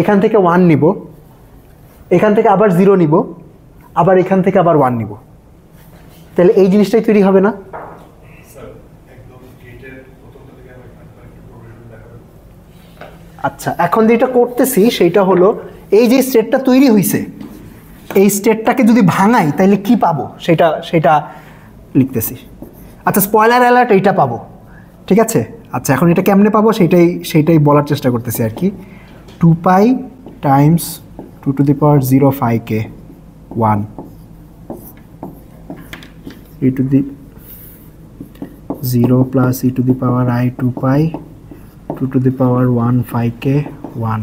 এখান থেকে 1 নিব, এখান থেকে আবার 0 নিব, আবার এখান থেকে আবার 1 নিব, তাহলে এই জিনিসটাই তৈরি হবে না? আচ্ছা, এখন যেটা করতেছি সেটা হলো এই যে স্টেটটা তৈরি হয়েছে, এই স্টেটটাকে যদি ভাঙাই তাহলে কি পাবো সেটা লিখতেছি। আচ্ছা, স্পয়লার অ্যালার্ট, এইটা পাবো, ঠিক আছে। আচ্ছা, এখন এটা কেমনে পাবো সেইটাই বলার চেষ্টা করতেছি আর কি। 2 pi Times 2 to the power 0 5k 1 e to the 0 plus e to the power i 2 pi 2 to the power 1 5k 1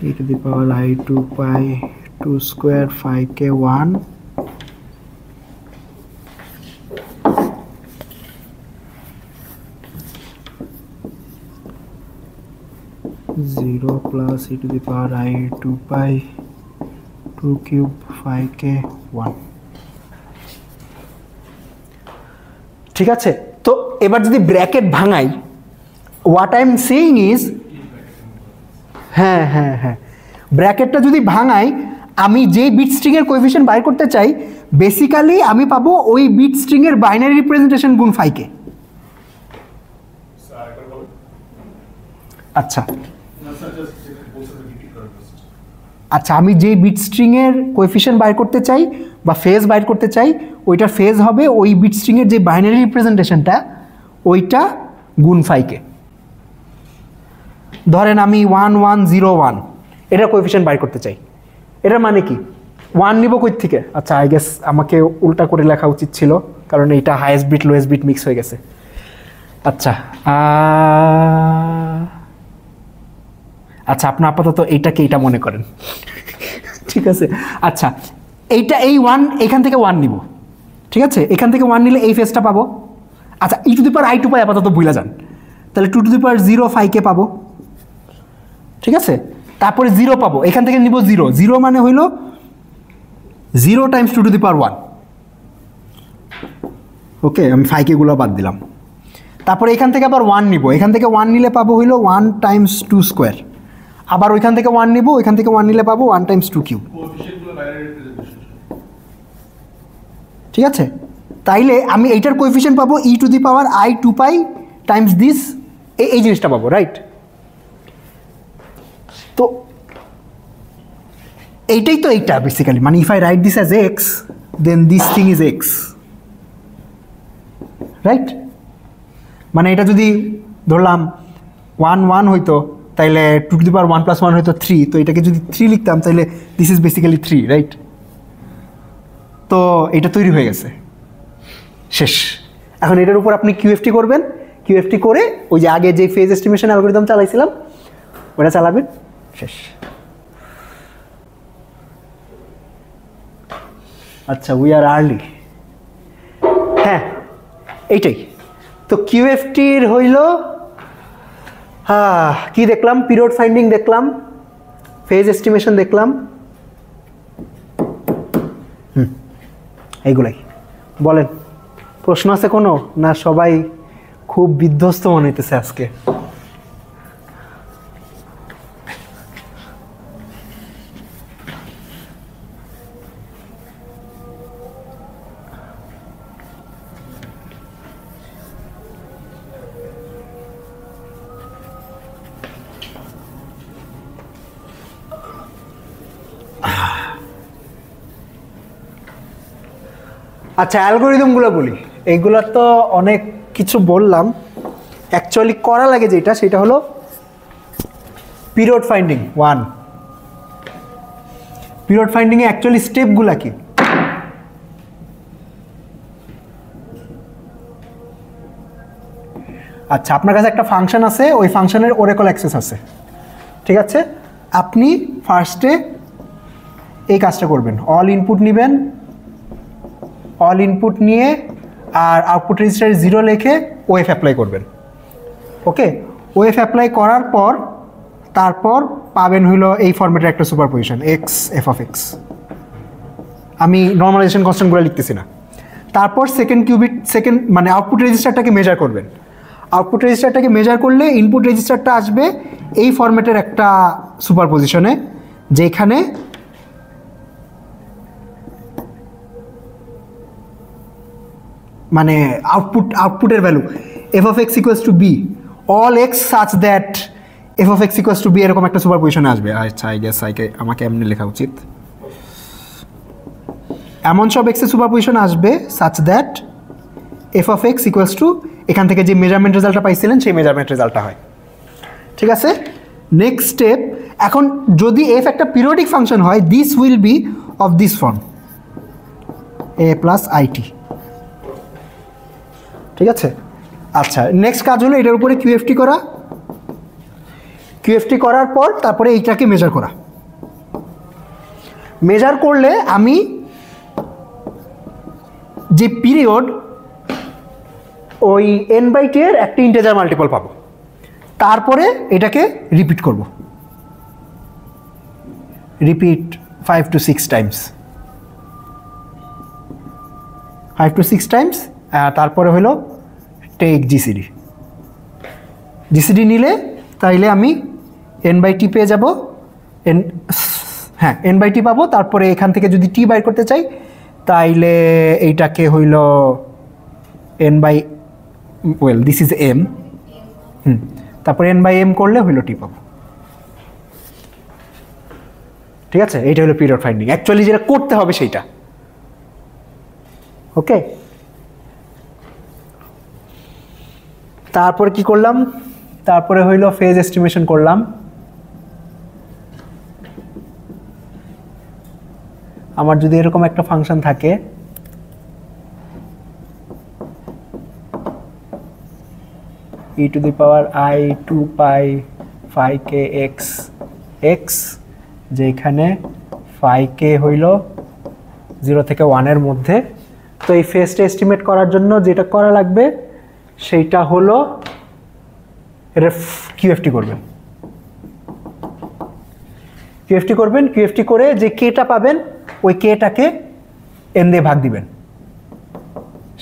e to the power i 2 pi 2 square 5k 1 0 plus e to the power i 2 pi 2 cube 5k 1। ঠিক আছে, তো এবার যদি bracket ভাঙাই, what I am saying is, হ্যাঁ হ্যাঁ হ্যাঁ, ব্র্যাকেটটা যদি ভাঙাই, আমি যে বিট স্ট্রিং এর কোএফিশিয়েন্ট বাইর করতে চাই, বেসিক্যালি আমি পাবো ওই বিট স্ট্রিং এর বাইনারি রিপ্রেজেন্টেশন গুণ 5k। আচ্ছা আচ্ছা, আমি যে বিট স্ট্রিং এর কোএফিশিয়েন্ট বাইর করতে চাই বা ফেজ বাইর করতে চাই, ওইটার ফেজ হবে ওই বিট স্ট্রিং এর যে বাইনারি রিপ্রেজেন্টেশনটা, ওইটা গুণ 5k। ধরেন আমি 1 1 0 1 এটা কোএফিশিয়েন্ট বাইর করতে চাই, এটার মানে কি 1 নিব কই থেকে? আচ্ছা, আই গেস আমাকে উল্টা করে লেখা উচিত ছিল, কারণ এইটা highest bit lowest bit mix হয়ে গেছে। আচ্ছা আচ্ছা, আপনি আপাতত এইটাকে এইটা মনে করেন, ঠিক আছে। আচ্ছা, এইটা এই 1 এখান থেকে 1 নিব, ঠিক আছে, এখান থেকে 1 নিলে এই ফেজটা পাবো। আচ্ছা, e to the power i 2 pi আপাতত ভুলে যান, তাহলে 2 টু দি পাওয়ার 0 5k পাবো, ঠিক আছে। তারপরে 0 পাবো, এখান থেকে নিব 0, 0 মানে হইল 0 টাইমস 2 টু দি পাওয়ার 1। ওকে, আমি 5k গুলো বাদ দিলাম। তারপরে এখান থেকে আবার 1 নিব, এখান থেকে 1 নিলে পাবো হইল 1 টাইমস 2 স্কোয়ার, আবার ওইখান থেকে 1 নিব, ওইখান থেকে 1 নিলে পাবো 1 টাইমস 2 কিউব। ঠিক আছে, তাইলে আমি এইটার কোএফিশিয়েন্ট পাবো e to the power i 2 pi Times this, এই জিনিসটা পাবো, রাইট? তো এইটাই তো এইটা বেসিক্যালি, মানে if I write this as x, then this thing is x, right? মানে এটা যদি ধরলাম 1 1 হইতো, তাইলে 2 টু দি পাওয়ার 1 + 1 হইতো 3, তো এটাকে যদি 3 লিখতাম তাইলে দিস ইজ বেসিক্যালি 3, রাইট? তো এটা তৈরি হয়ে গেছে, শেষ। এখন এটার উপর আপনি QFT করবেন, QFT করে ওই যে আগে যে ফেজ এস্টিমেশন অ্যালগরিদম চালাইছিলাম ওটা চালাবেন, শেষ। আচ্ছা, উই আর আর্লি। হ্যাঁ, এইটাই তো কিউএফটির হইল। কি দেখলাম? পিরিয়ড ফাইন্ডিং দেখলাম, ফেজ এস্টিমেশন দেখলাম, এইগুলাই। বলেন, প্রশ্ন আছে কোনো? না সবাই খুব বিধ্বস্ত মনে হইতেছে আজকে? আচ্ছা, অ্যালগোরিদমগুলো বলি। এইগুলো তো অনেক কিছু বললাম, অ্যাকচুয়ালি করা লাগে যেটা, সেটা হলো পিরিয়ড ফাইন্ডিং 1। পিরিয়ড ফাইন্ডিংয়ে অ্যাকচুয়ালি স্টেপগুলো কি? আচ্ছা, আপনার কাছে একটা ফাংশন আছে, ওই ফাংশনের ওরেকল অ্যাক্সেস আছে, ঠিক আছে? আপনি ফার্স্টে এই কাজটা করবেন, অল ইনপুট নেবেন, অল ইনপুট নিয়ে আর আউটপুট রেজিস্টারে 0 লিখে ওএফ অ্যাপ্লাই করবেন। ওকে, ওএফ অ্যাপ্লাই করার পর তারপর পাবেন হইলো এই ফরম্যাটের একটা superposition x f of x. আমি নর্মালাইজেশন কনস্ট্যান্টগুলো লিখতেছি না। তারপর সেকেন্ড মানে আউটপুট রেজিস্টারটাকে মেজার করবেন। আউটপুট রেজিস্টারটাকে মেজার করলে ইনপুট রেজিস্টারটা আসবে এই ফরম্যাটের একটা সুপারপজিশনে, যেখানে মানে আউটপুটের value f of x equals to b, all x such that f of x equals to b, এরকম একটা সুপারপজিশনে আসবে। আচ্ছা, আই গেস আমাকে এমনি লেখা উচিত, এমন সব এক্সের সুপারপজিশন আসবে such that f of x equals two, এখান থেকে যে মেজারমেন্ট রেজাল্টটা পাইছিলেন সেই মেজারমেন্ট রেজাল্টটা হয়। ঠিক আছে, নেক্সট স্টেপ। এখন যদি এফ একটা পিরিয়ডিক ফাংশন হয়, this will B of this form, A plus IT. ঠিক আছে, আচ্ছা, নেক্সট কাজ হলো এটার উপরে কিউএফটি করা। কিউএফটি করার পর তারপরে এইটাকে মেজার করা। মেজার করলে আমি যে পিরিয়ড, ওই n/t এর একটা ইন্টিজার মাল্টিপল পাবো, তারপরে এটাকে রিপিট করব, repeat 5 to 6 Times, 5 to 6 Times. তারপরে হলো টেক জিসিডি। জিসিডি নিলে তাইলে আমি n/t পেয়ে যাব, n/t পাবো। তারপরে এখান থেকে যদি টি বাইর করতে চাই তাইলে এইটাকে হইল দিস ইজ m, তারপরে n/m করলে হইল টি পাবো। ঠিক আছে, এইটা হলো পিরিয়ড ফাইন্ডিং, অ্যাকচুয়ালি যেটা করতে হবে সেইটা। ওকে, তারপরে কি করলাম? তারপরে হইল ফেজ এস্টিমেশন করলাম। আমার যদি এরকম একটা ফাংশন থাকে, e⁻i 2 pi phi k x, যেখানে phi k হইল 0 থেকে 1 এর মধ্যে। তো এই ফেজটা এস্টিমেট করার জন্য যেটা করা লাগবে সেইটা হলো এটা কিউএফটি করবেন। কিউএফটি করে যে কেটা পাবেন ওই কেটাকে এন দিয়ে ভাগ দিবেন,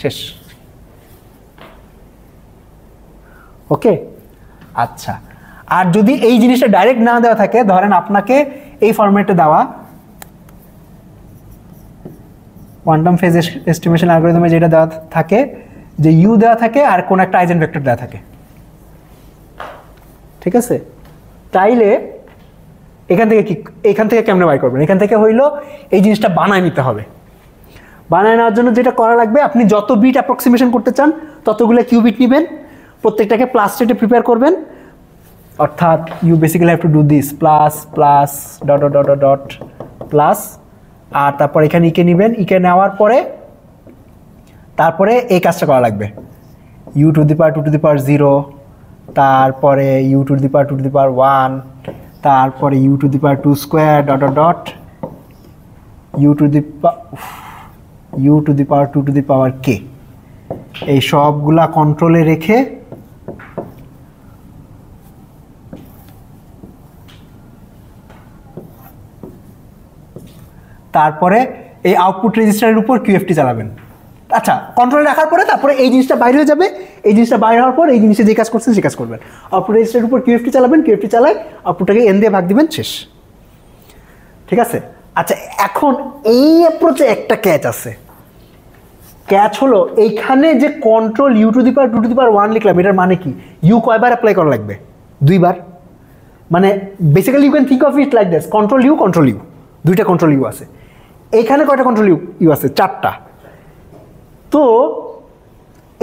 শেষ। ওকে, আচ্ছা, আর যদি এই জিনিসটা ডাইরেক্ট না দেওয়া থাকে, ধরেন আপনাকে এই ফরম্যাটে দেওয়া কোয়ান্টাম ফেজ এস্টিমেশন অ্যালগরিদমে যেটা দেওয়া থাকে, যে ইউ দেওয়া থাকে আর কোন একটা আইজেনভেক্টর দেওয়া থাকে। ঠিক আছে, তাইলে এখান থেকে কেমনে বাই করবেন? এখান থেকে হইলো এই জিনিসটা বানায় নিতে হবে। বানায় নেওয়ার জন্য যেটা করা লাগবে, আপনি যত বিট অ্যাপ্রক্সিমেশন করতে চান ততগুলো কিউবিট নেবেন, প্রত্যেকটাকে প্লাস স্টেটে প্রিপেয়ার করবেন। অর্থাৎ you basically have to do this plus plus dot dot dot dot plus, আর তারপর এখানে ইকে নেবেন। ইকে নেওয়ার পরে তারপরে এই কাজটা করা লাগবে, u to the power 2 to the power 0, তারপরে u to the power 2 to the power 1, তারপরে u to the power 2 square dot dot dot u to the U to the power 2 to the power K, এই সবগুলা কন্ট্রোলে রেখে তারপরে এই output রেজিস্টারের উপর কিউএফটি চালাবেন। আচ্ছা, কন্ট্রোলে রাখার পরে তারপরে এই জিনিসটা বাইরে হয়ে যাবে, এই জিনিসটা বাইরে হওয়ার পর এই জিনিসে যে কাজ করছেন সে কাজ করবেন। আউটপুট রেজিস্টারের উপর কিউএফটি চালাবেন, কিউএফটি চালায় আউটপুটটাকে এন দিয়ে ভাগ দিবেন, শেষ। ঠিক আছে? আচ্ছা, এখন এই অ্যাপ্রোচে একটা ক্যাচ আছে। ক্যাচ হলো এইখানে যে control U to the power 2 to the power 1 লিখলাম, এটার মানে কি? ইউ কয়বার অ্যাপ্লাই করা লাগবে? 2 বার। মানে basically you can think of it like this, control U, দুইটা কন্ট্রোল ইউ আছে। এইখানে কয়টা কন্ট্রোল ইউ আছে? 4টা। তো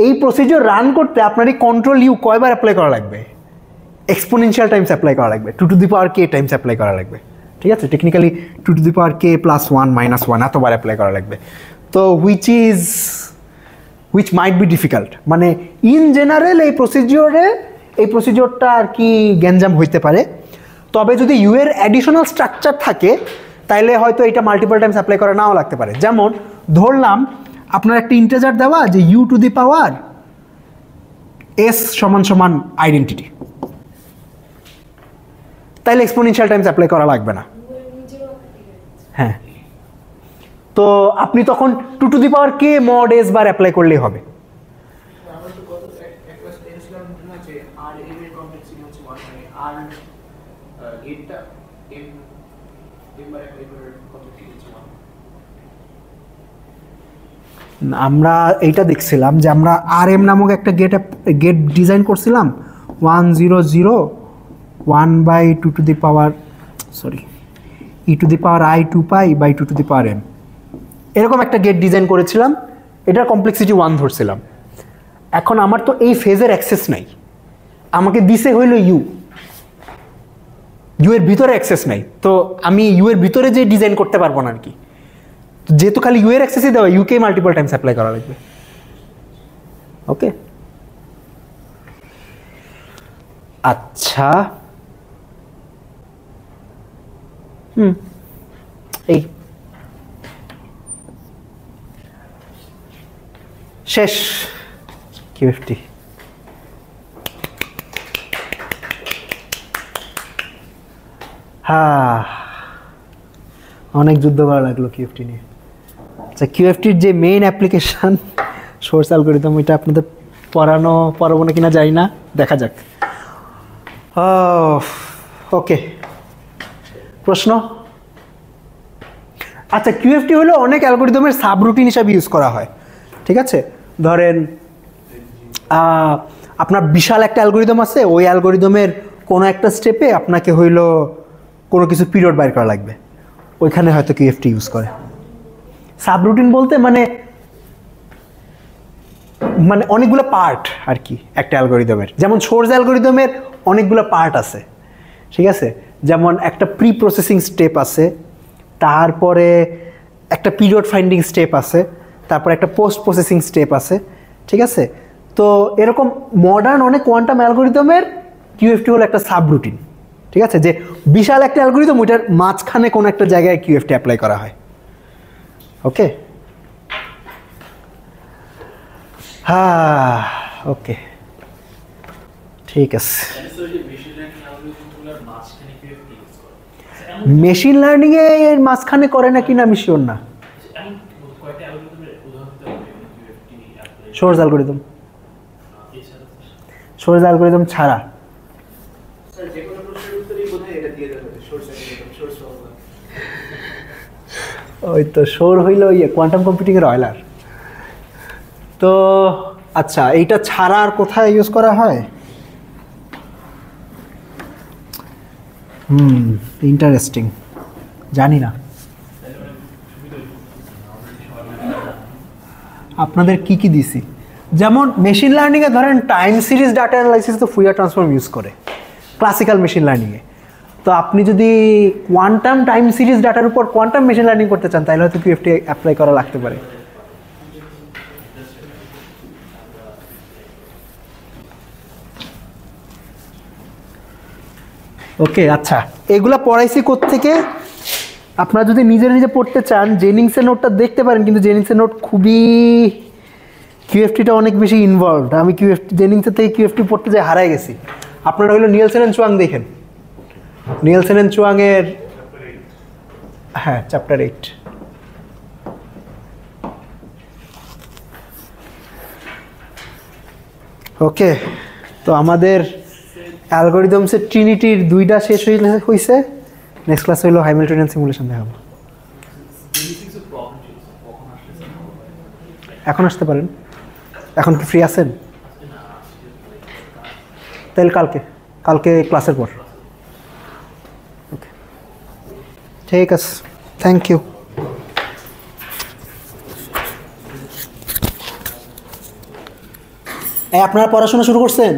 এই প্রসিডিওর রান করতে আপনার এই কন্ট্রোল ইউ কয়বার অ্যাপ্লাই করা লাগবে? এক্সপোনেনশিয়াল টাইমস অ্যাপ্লাই করা লাগবে, 2 to the power K Times apply করা লাগবে। ঠিক আছে? Technically 2 to the power k plus 1 minus 1 এতবার অ্যাপ্লাই করা লাগবে। তো হুইচ মাইট বি ডিফিকাল্ট। মানে ইন জেনারেল এই প্রসিডিওরটা আর কি গ্যাঞ্জাম হইতে পারে। তবে যদি ইউ এর অ্যাডিশনাল স্ট্রাকচার থাকে তাইলে হয়তো এটা মাল্টিপল টাইমস অ্যাপ্লাই করা নাও লাগতে পারে। যেমন ধরলাম আপনার একটা ইন্টিজার দেওয়া যে U to the power s সমান সমান আইডেন্টিটি, তাইলে এক্সপোনেনশিয়াল টাইমস অ্যাপ্লাই করা লাগবে না। হ্যাঁ, তো আপনি তখন 2 to the power K mod S bar apply করলেই হবে। আমরা তো কত এক ক্লাস এনেছিলাম না যে আর এম এর কমপ্লেক্সিটি হচ্ছে 1, মানে আর গেটটা এম বার অ্যাপ্লাই করার কমপ্লেক্সিটি হচ্ছে 1। আমরা এইটা দেখছিলাম যে আমরা আর এম নামক একটা গেট ডিজাইন করছিলাম 1 to the power e to the power i 2 pi by 2 to the power m, এরকম একটা গেট ডিজাইন করেছিলাম। এটার কমপ্লেক্সিটি 1 ধরছিলাম। এখন আমার তো এই ফেজের অ্যাক্সেস নাই, আমাকে দিছে হইল ইউ এর ভিতরে অ্যাক্সেস নাই, তো আমি ইউ এর ভিতরে যে ডিজাইন করতে পারবো না আর কি। যেহেতু খালি ইউ এর অ্যাক্সেসই দেওয়া, ইউকে মাল্টিপল টাইমস অ্যাপ্লাই করা লাগবে। ওকে, আচ্ছা, এই শেষ কিউএফটি। হ্যাঁ, অনেক যুদ্ধ করা লাগলো কিউএফটি নিয়ে। আচ্ছা, কিউএফটির যে মেইন অ্যাপ্লিকেশন সোর্স অ্যালগরিদম, এটা আপনাদের পড়াবো না কিনা জানি না, দেখা যাক। ওকে, প্রশ্ন? আচ্ছা, কিউএফটি হলো অনেক অ্যালগরিদমের সাবরুটিন হিসাবে ইউজ করা হয়। ঠিক আছে? ধরেন আপনার বিশাল একটা অ্যালগরিদম আছে, ওই অ্যালগরিদমের কোনো একটা স্টেপে আপনাকে হইলো কোনো কিছু পিরিয়ড বাইর করা লাগবে, ওইখানে হয়তো কিউএফটি ইউজ করে। সাবরুটিন বলতে মানে অনেকগুলো পার্ট আর কি একটা অ্যালগরিদমের। যেমন সোর্স অ্যালগরিদমের অনেকগুলো পার্ট আছে। ঠিক আছে? যেমন একটা প্রি প্রসেসিং স্টেপ আছে, তারপরে একটা পিরিয়ড ফাইন্ডিং স্টেপ আছে, তারপর একটা পোস্ট প্রসেসিং স্টেপ আছে। ঠিক আছে? তো এরকম মডার্ন অনেক কোয়ান্টাম অ্যালগরিদমের কিউএফটি হলো একটা সাবরুটিন। ঠিক আছে? যে বিশাল একটা অ্যালগরিদম, ওইটার মাঝখানে কোনো একটা জায়গায় কিউএফটি অ্যাপ্লাই করা হয়। ওকে, হ্যাঁ, ওকে, ঠিক আছে। মেশিন লার্নিং এর মাঝখানে করে নাকি না আমি শিওর না। সোর্স অ্যালগরিদম ছাড়া স্যার যে কোনো প্রশ্নের উত্তরই বোধহয় এটা দিয়ে দেওয়া হবে, সোর্স অ্যালগরিদম, সোর্স ফর্মুলা। ওই তো সোর হইল কোয়ান্টাম কম্পিউটিং এর অয়লার। তো আচ্ছা, এইটা ছাড়া আর কোথায় ইউজ করা হয়? ইন্টারেস্টিং, জানি না আপনাদের কি কি দিছি। যেমন মেশিন লার্নিংয়ে ধরেন টাইম সিরিজ ডাটা অ্যানালাইসিস তো ফুরিয়ার ট্রান্সফর্ম ইউজ করে ক্লাসিক্যাল মেশিন লার্নিংয়ে। তো আপনি যদি কোয়ান্টাম টাইম সিরিজ ডাটার উপর কোয়ান্টাম মেশিন লার্নিং করতে চান তাহলে হয়তো কিউএফটি অ্যাপ্লাই করা লাগতে পারে। ওকে, আচ্ছা, এগুলা পড়াইছি কোত্থেকে? আপনারা যদি নিজে নিজে পড়তে চান জেনিংসের নোটটা দেখতে পারেন, কিন্তু জেনিংসের নোট খুবই কিউএফটিটা অনেক বেশি ইনভলভড। আমি জেনিংসের থেকে কিউএফটি পড়তে যাই হারাই গেছি। আপনারা হলো নিয়েলসেন এন্ড চুয়াং দেখেন, নিয়েলসেন এন্ড চুয়াংয়ের হ্যাঁ চ্যাপ্টার 8। ওকে, তো আমাদের অ্যালগরিদমসের ট্রিনিটির 2টা শেষ হয়েছে। নেক্সট ক্লাস হইলো হ্যামিল্টনিয়ান সিমুলেশন দেখাবো। এখন আসতে পারেন, এখন কি ফ্রি আছেন? তাহলে কালকে ক্লাসের পর। ওকে, ঠিক আছে, থ্যাংক ইউ। আপনারা পড়াশোনা শুরু করছেন?